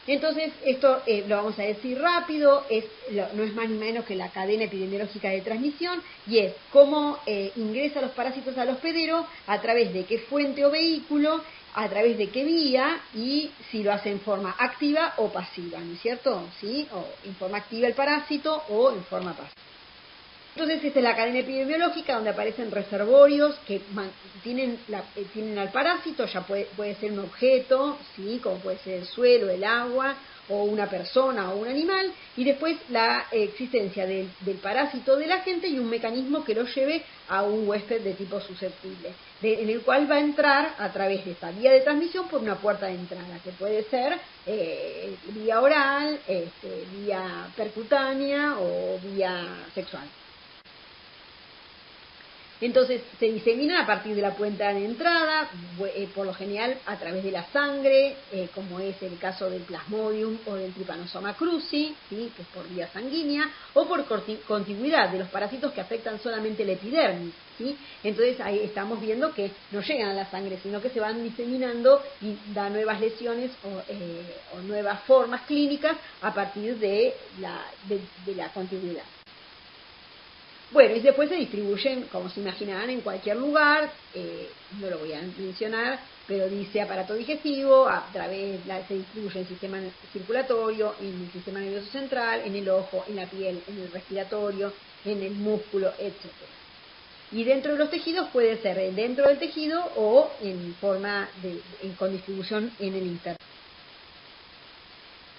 Entonces, esto lo vamos a decir rápido, no es más ni menos que la cadena epidemiológica de transmisión, y es cómo ingresan los parásitos al hospedero, a través de qué fuente o vehículo, a través de qué vía, y si lo hace en forma activa o pasiva, ¿no es cierto? ¿Sí? O en forma activa el parásito o en forma pasiva. Entonces, esta es la cadena epidemiológica donde aparecen reservorios que tienen al parásito, ya puede ser un objeto, ¿sí? Como puede ser el suelo, el agua, o una persona o un animal, y después la existencia del parásito de la gente y un mecanismo que lo lleve a un huésped de tipo susceptible, en el cual va a entrar a través de esta vía de transmisión por una puerta de entrada, que puede ser vía oral, vía percutánea o vía sexual. Entonces se disemina a partir de la puerta de entrada, por lo general a través de la sangre, como es el caso del Plasmodium o del Trypanosoma cruzi, ¿sí? Que es por vía sanguínea, o por contigüidad de los parásitos que afectan solamente la epidermis, ¿sí? Entonces ahí estamos viendo que no llegan a la sangre, sino que se van diseminando y da nuevas lesiones o nuevas formas clínicas a partir de la contigüidad. Bueno, y después se distribuyen, como se imaginarán, en cualquier lugar, no lo voy a mencionar, pero dice aparato digestivo, se distribuye en el sistema circulatorio, en el sistema nervioso central, en el ojo, en la piel, en el respiratorio, en el músculo, etc. Y dentro de los tejidos puede ser dentro del tejido o con distribución en el interno.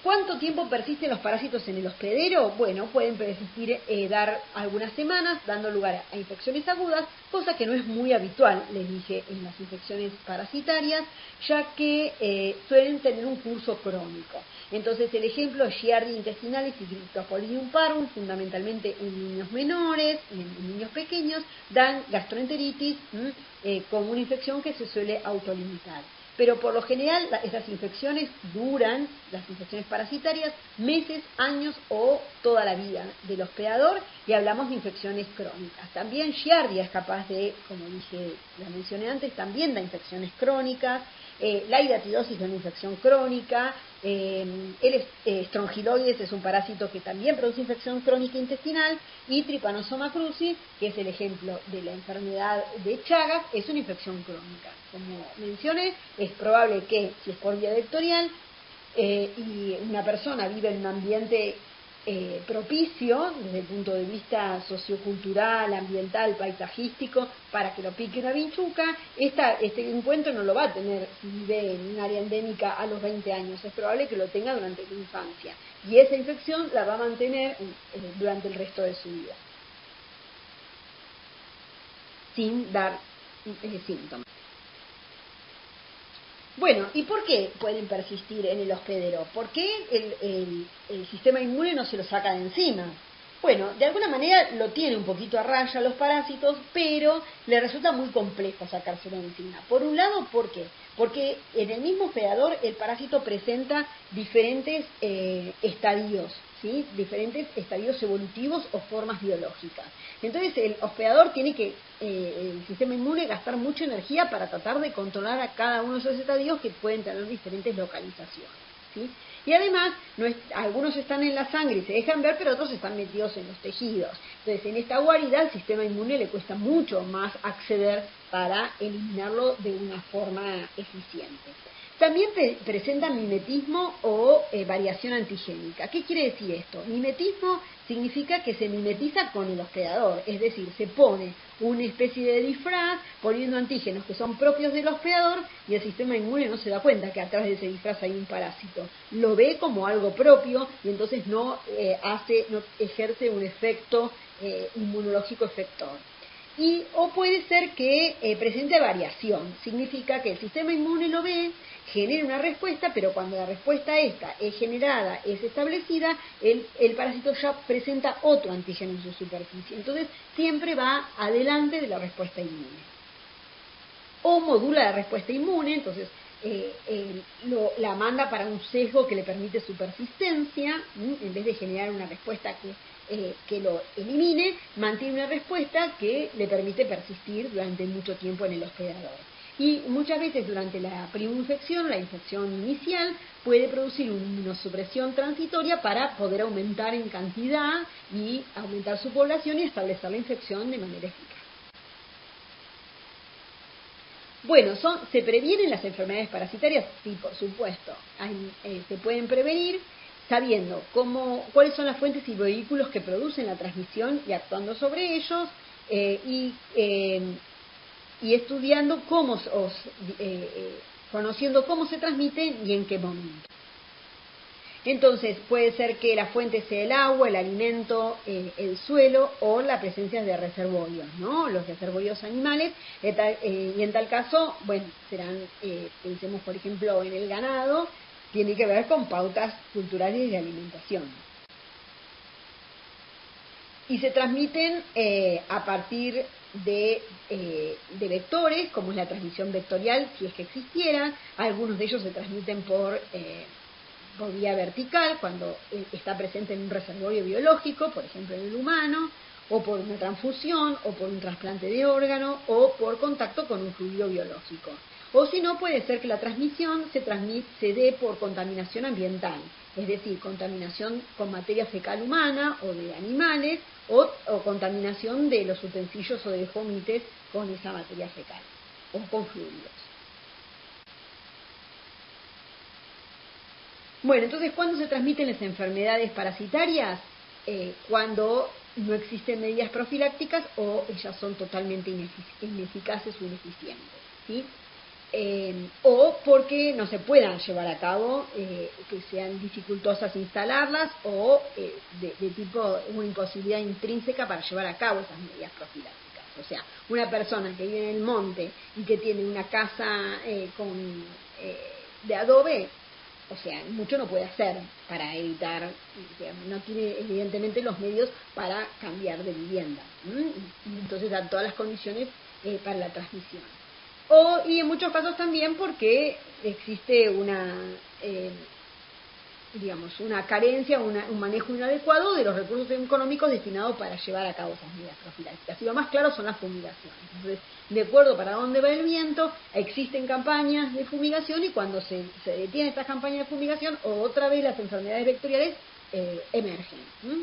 ¿Cuánto tiempo persisten los parásitos en el hospedero? Bueno, pueden persistir, dar algunas semanas, dando lugar a infecciones agudas, cosa que no es muy habitual, les dije, en las infecciones parasitarias, ya que suelen tener un curso crónico. Entonces, el ejemplo es Giardia intestinalis y Cryptosporidium parvum, fundamentalmente en niños menores, en niños pequeños, dan gastroenteritis como una infección que se suele autolimitar. Pero por lo general esas infecciones duran, las infecciones parasitarias, meses, años o toda la vida del hospedador, y hablamos de infecciones crónicas. También Giardia es capaz de, como dije, la mencioné antes, también da infecciones crónicas. La hidatidosis es una infección crónica, el Strongyloides es un parásito que también produce infección crónica intestinal, y Trypanosoma cruzi, que es el ejemplo de la enfermedad de Chagas, es una infección crónica. Como mencioné, es probable que, si es por vía vectorial, y una persona vive en un ambiente propicio desde el punto de vista sociocultural, ambiental, paisajístico, para que lo pique una vinchuca, este encuentro no lo va a tener si vive en un área endémica a los 20 años, es probable que lo tenga durante la infancia, y esa infección la va a mantener durante el resto de su vida, sin dar síntomas. Bueno, ¿y por qué pueden persistir en el hospedero? ¿Por qué el sistema inmune no se lo saca de encima? Bueno, de alguna manera lo tiene un poquito a raya los parásitos, pero le resulta muy complejo sacárselo de encima. Por un lado, ¿por qué? Porque en el mismo hospedador el parásito presenta diferentes estadios, ¿sí? Diferentes estadios evolutivos o formas biológicas. Entonces el hospedador tiene que, el sistema inmune, gastar mucha energía para tratar de controlar a cada uno de esos estadios que pueden tener diferentes localizaciones, ¿sí? Y además, algunos están en la sangre y se dejan ver, pero otros están metidos en los tejidos. Entonces, en esta guarida, al sistema inmune le cuesta mucho más acceder para eliminarlo de una forma eficiente. También presentan mimetismo o variación antigénica. ¿Qué quiere decir esto? Mimetismo significa que se mimetiza con el hospedador, es decir, se pone una especie de disfraz poniendo antígenos que son propios del hospedador, y el sistema inmune no se da cuenta que atrás de ese disfraz hay un parásito. Lo ve como algo propio y entonces no ejerce un efecto inmunológico efector. O puede ser que presente variación, significa que el sistema inmune lo ve, genera una respuesta, pero cuando la respuesta esta es generada, es establecida, el parásito ya presenta otro antígeno en su superficie, entonces siempre va adelante de la respuesta inmune. O modula la respuesta inmune, entonces la manda para un sesgo que le permite su persistencia, en vez de generar una respuesta que lo elimine, mantiene una respuesta que le permite persistir durante mucho tiempo en el hospedador. Y muchas veces durante la primoinfección, la infección inicial, puede producir una inmunosupresión transitoria para poder aumentar en cantidad y aumentar su población y establecer la infección de manera eficaz. Bueno, se previenen las enfermedades parasitarias, sí, por supuesto. Se pueden prevenir sabiendo cuáles son las fuentes y vehículos que producen la transmisión y actuando sobre ellos, y estudiando conociendo cómo se transmiten y en qué momento. Entonces, puede ser que la fuente sea el agua, el alimento, el suelo o la presencia de reservorios, ¿no? Los reservorios animales, y en tal caso, bueno, serán, pensemos por ejemplo en el ganado, tiene que ver con pautas culturales de alimentación. Y se transmiten a partir de vectores, como es la transmisión vectorial, si es que existiera. Algunos de ellos se transmiten por vía vertical, cuando está presente en un reservorio biológico, por ejemplo en el humano, o por una transfusión, o por un trasplante de órgano, o por contacto con un fluido biológico. O si no, puede ser que la transmisión se dé por contaminación ambiental, es decir, contaminación con materia fecal humana o de animales, o contaminación de los utensilios o de jómites con esa materia fecal, o con fluidos. Bueno, entonces, ¿cuándo se transmiten las enfermedades parasitarias? Cuando no existen medidas profilácticas o ellas son totalmente ineficaces o ineficientes, ¿sí? O porque no se puedan llevar a cabo, que sean dificultosas instalarlas, o de tipo una imposibilidad intrínseca para llevar a cabo esas medidas profilácticas. O sea, una persona que vive en el monte y que tiene una casa de adobe, o sea, mucho no puede hacer para evitar, digamos, no tiene evidentemente los medios para cambiar de vivienda, y entonces dan todas las condiciones para la transmisión. Y en muchos casos también porque existe una carencia, un manejo inadecuado de los recursos económicos destinados para llevar a cabo esas medidas profilácticas. Y lo más claro son las fumigaciones. Entonces, de acuerdo para dónde va el viento, existen campañas de fumigación, y cuando se detienen estas campañas de fumigación, otra vez las enfermedades vectoriales emergen.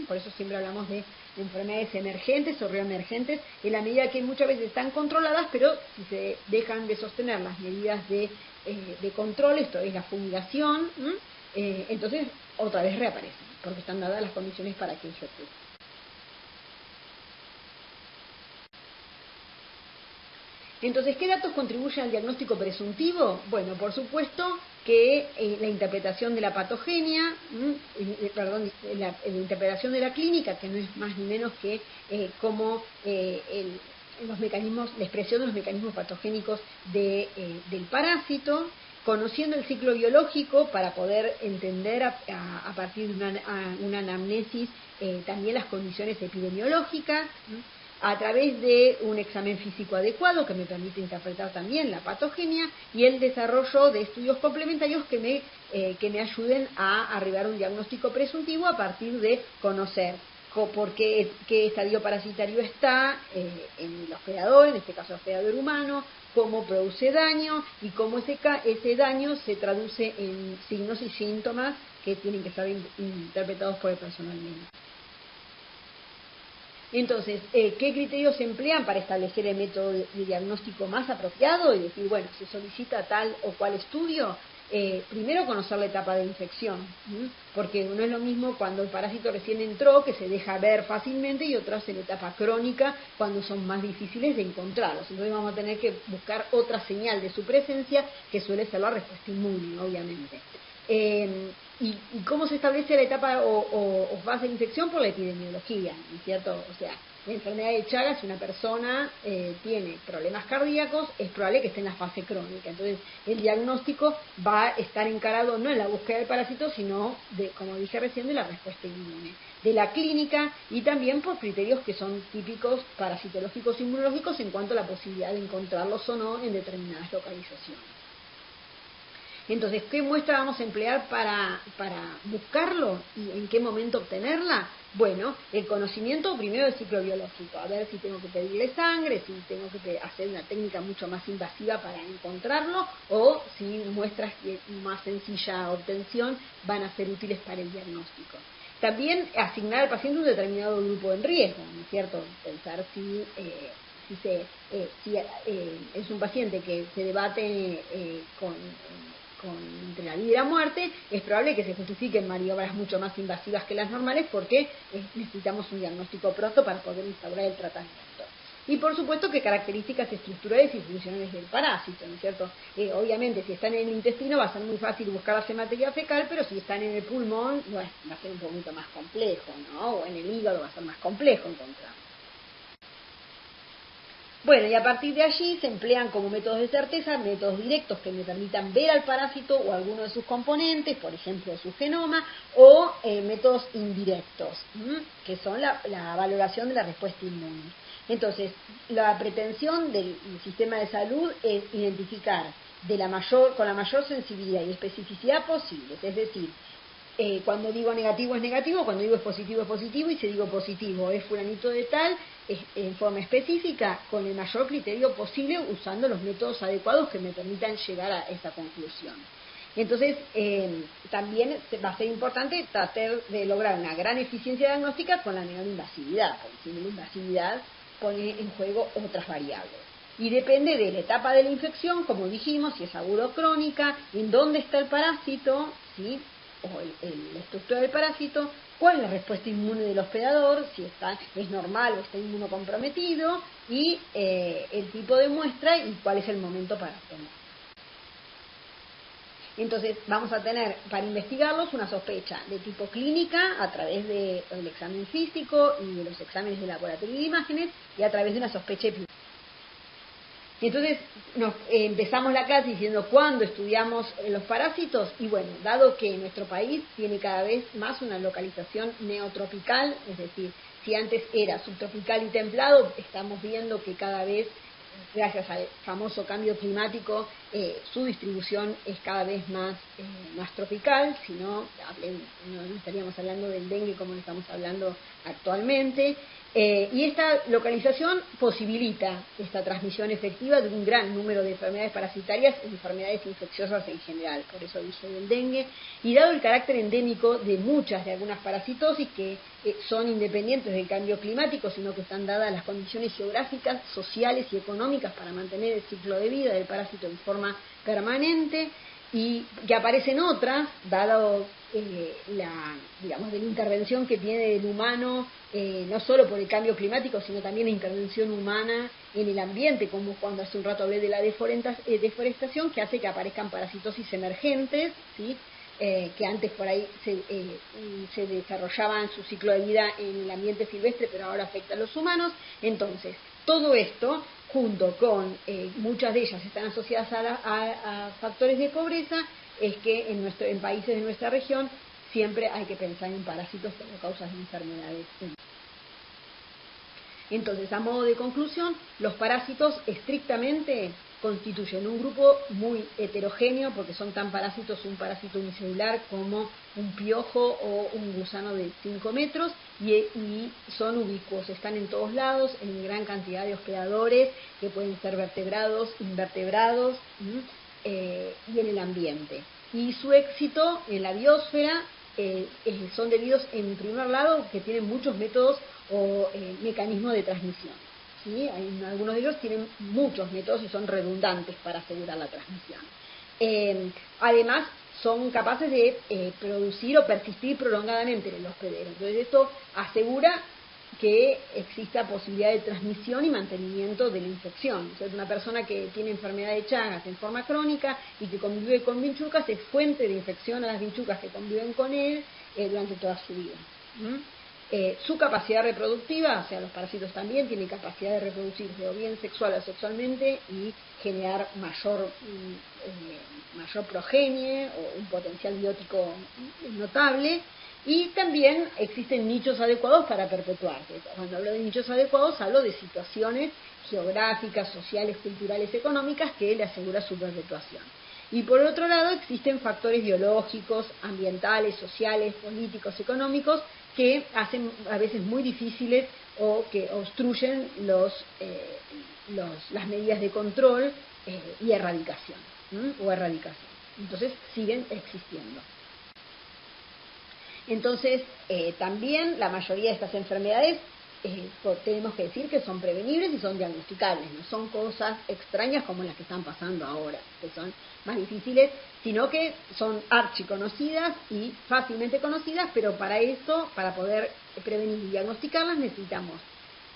Por eso siempre hablamos de enfermedades emergentes o reemergentes, en la medida que muchas veces están controladas, pero si se dejan de sostener las medidas de control, esto es la fumigación, entonces otra vez reaparecen, porque están dadas las condiciones para que eso ocurra. Entonces, ¿qué datos contribuyen al diagnóstico presuntivo? Bueno, por supuesto que la interpretación de la patogenia, la interpretación de la clínica, que no es más ni menos que cómo los mecanismos, la expresión de los mecanismos patogénicos del parásito, conociendo el ciclo biológico para poder entender a partir de una anamnesis también las condiciones epidemiológicas, a través de un examen físico adecuado que me permite interpretar también la patogenia, y el desarrollo de estudios complementarios que me ayuden a arribar a un diagnóstico presuntivo a partir de conocer por qué estadio parasitario está en el hospedador, en este caso el hospedador humano, cómo produce daño y cómo ese daño se traduce en signos y síntomas que tienen que ser interpretados por el personal médico. Entonces, ¿qué criterios se emplean para establecer el método de diagnóstico más apropiado? Y decir, bueno, se solicita tal o cual estudio. Primero, conocer la etapa de infección, porque no es lo mismo cuando el parásito recién entró, que se deja ver fácilmente, y otras en etapa crónica, cuando son más difíciles de encontrarlos. Entonces vamos a tener que buscar otra señal de su presencia, que suele ser la respuesta inmune, obviamente. ¿Y cómo se establece la etapa o fase de infección? Por la epidemiología, ¿no es cierto? O sea, la enfermedad de Chagas, si una persona tiene problemas cardíacos, es probable que esté en la fase crónica. Entonces, el diagnóstico va a estar encarado no en la búsqueda del parásito, sino, como dije recién, de la respuesta inmune, de la clínica, y también por criterios que son típicos parasitológicos e inmunológicos en cuanto a la posibilidad de encontrarlos o no en determinadas localizaciones. Entonces, ¿qué muestra vamos a emplear para buscarlo y en qué momento obtenerla? Bueno, el conocimiento primero del ciclo biológico, a ver si tengo que pedirle sangre, si tengo que hacer una técnica mucho más invasiva para encontrarlo, o si muestras de más sencilla obtención van a ser útiles para el diagnóstico. También asignar al paciente un determinado grupo en riesgo, ¿no es cierto? Pensar si es un paciente que se debate entre la vida y la muerte, es probable que se justifiquen maniobras mucho más invasivas que las normales porque necesitamos un diagnóstico pronto para poder instaurar el tratamiento. Y por supuesto que características estructurales y funcionales del parásito, ¿no es cierto? Obviamente si están en el intestino va a ser muy fácil buscar la materia fecal, pero si están en el pulmón, bueno, va a ser un poquito más complejo, ¿no? O en el hígado va a ser más complejo encontrar. Bueno, y a partir de allí se emplean como métodos de certeza métodos directos que me permitan ver al parásito o alguno de sus componentes, por ejemplo su genoma, o métodos indirectos, que son la valoración de la respuesta inmune. Entonces, la pretensión del sistema de salud es identificar con la mayor sensibilidad y especificidad posibles, es decir, cuando digo negativo es negativo, cuando digo es positivo, y si digo positivo es fulanito de tal, en forma específica, con el mayor criterio posible, usando los métodos adecuados que me permitan llegar a esa conclusión. Entonces, también va a ser importante tratar de lograr una gran eficiencia diagnóstica con la menor invasividad, porque si no la invasividad pone en juego otras variables. Y depende de la etapa de la infección, como dijimos, si es aguda o crónica, en dónde está el parásito, ¿sí? O la estructura del parásito, cuál es la respuesta inmune del hospedador, si es normal o está inmunocomprometido, y el tipo de muestra y cuál es el momento para hacerlo. Entonces vamos a tener para investigarlos una sospecha de tipo clínica a través del examen físico y de los exámenes de laboratorio de imágenes, y a través de una sospecha epidemiológica. Y entonces empezamos la clase diciendo cuándo estudiamos los parásitos, y bueno, dado que nuestro país tiene cada vez más una localización neotropical, es decir, si antes era subtropical y templado, estamos viendo que cada vez, gracias al famoso cambio climático, su distribución es cada vez más tropical, si no estaríamos hablando del dengue como lo estamos hablando actualmente. Y esta localización posibilita esta transmisión efectiva de un gran número de enfermedades parasitarias y enfermedades infecciosas en general, por eso dije del dengue, y dado el carácter endémico de algunas parasitosis que son independientes del cambio climático, sino que están dadas las condiciones geográficas, sociales y económicas para mantener el ciclo de vida del parásito en forma permanente, y que aparecen otras, dado de la intervención que tiene el humano, no solo por el cambio climático, sino también la intervención humana en el ambiente, como cuando hace un rato hablé de la deforestación, que hace que aparezcan parasitosis emergentes, ¿sí? Que antes por ahí se desarrollaban su ciclo de vida en el ambiente silvestre, pero ahora afecta a los humanos. Entonces, todo esto, junto con muchas de ellas están asociadas a factores de pobreza, es que en países de nuestra región siempre hay que pensar en parásitos como causas de enfermedades. Entonces, a modo de conclusión, los parásitos estrictamente constituyen un grupo muy heterogéneo, porque son tan parásitos un parásito unicelular como un piojo o un gusano de 5 metros, y son ubicuos, están en todos lados, en gran cantidad de hospedadores, que pueden ser vertebrados, invertebrados, y en el ambiente. Y su éxito en la biosfera son debidos, en primer lado, que tienen muchos métodos o mecanismos de transmisión. ¿Sí? Algunos de ellos tienen muchos métodos y son redundantes para asegurar la transmisión. Además, son capaces de producir o persistir prolongadamente en el hospedero. Entonces, esto asegura que exista posibilidad de transmisión y mantenimiento de la infección. Entonces, una persona que tiene enfermedad de Chagas en forma crónica y que convive con vinchucas es fuente de infección a las vinchucas que conviven con él durante toda su vida. Su capacidad reproductiva, o sea, los parásitos también tienen capacidad de reproducirse o bien sexual o sexualmente y generar mayor progenie o un potencial biótico notable. Y también existen nichos adecuados para perpetuarse. Cuando hablo de nichos adecuados, hablo de situaciones geográficas, sociales, culturales, económicas que le asegura su perpetuación. Y por otro lado existen factores biológicos, ambientales, sociales, políticos, económicos que hacen a veces muy difíciles o que obstruyen las medidas de control y erradicación, Entonces siguen existiendo. Entonces también la mayoría de estas enfermedades tenemos que decir que son prevenibles y son diagnosticables, no son cosas extrañas como las que están pasando ahora, que son más difíciles, sino que son archiconocidas y fácilmente conocidas, pero para eso, para poder prevenir y diagnosticarlas, necesitamos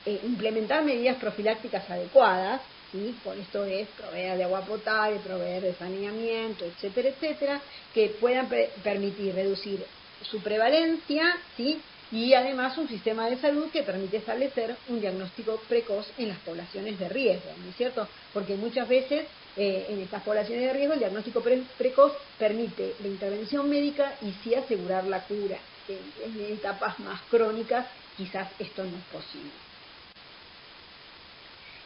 implementar medidas profilácticas adecuadas, ¿sí? Por esto es proveer de agua potable, proveer de saneamiento, etcétera, etcétera, que puedan permitir reducir su prevalencia, ¿sí? Y además un sistema de salud que permite establecer un diagnóstico precoz en las poblaciones de riesgo, ¿no es cierto? Porque muchas veces en estas poblaciones de riesgo el diagnóstico precoz permite la intervención médica y sí asegurar la cura. En etapas más crónicas quizás esto no es posible.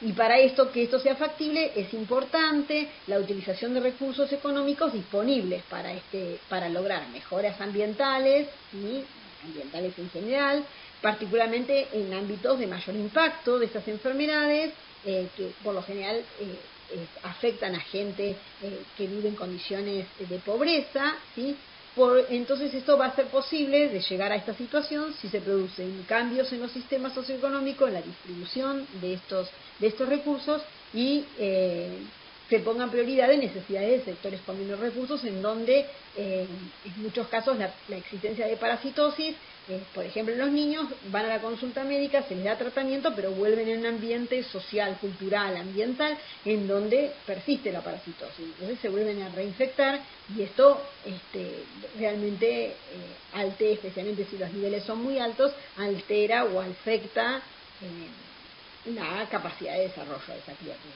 Y para esto, que esto sea factible, es importante la utilización de recursos económicos disponibles para lograr mejoras ambientales, ¿sí? Ambientales en general, particularmente en ámbitos de mayor impacto de estas enfermedades, que por lo general afectan a gente que vive en condiciones de pobreza, ¿sí? Entonces esto va a ser posible de llegar a esta situación si se producen cambios en los sistemas socioeconómicos, en la distribución de estos recursos y se pongan prioridad en necesidades de sectores con menos recursos, en donde en muchos casos la existencia de parasitosis, por ejemplo en los niños, van a la consulta médica, se les da tratamiento, pero vuelven en un ambiente social, cultural, ambiental, en donde persiste la parasitosis. Entonces se vuelven a reinfectar y esto realmente altera, especialmente si los niveles son muy altos, altera o afecta la capacidad de desarrollo de esa criatura.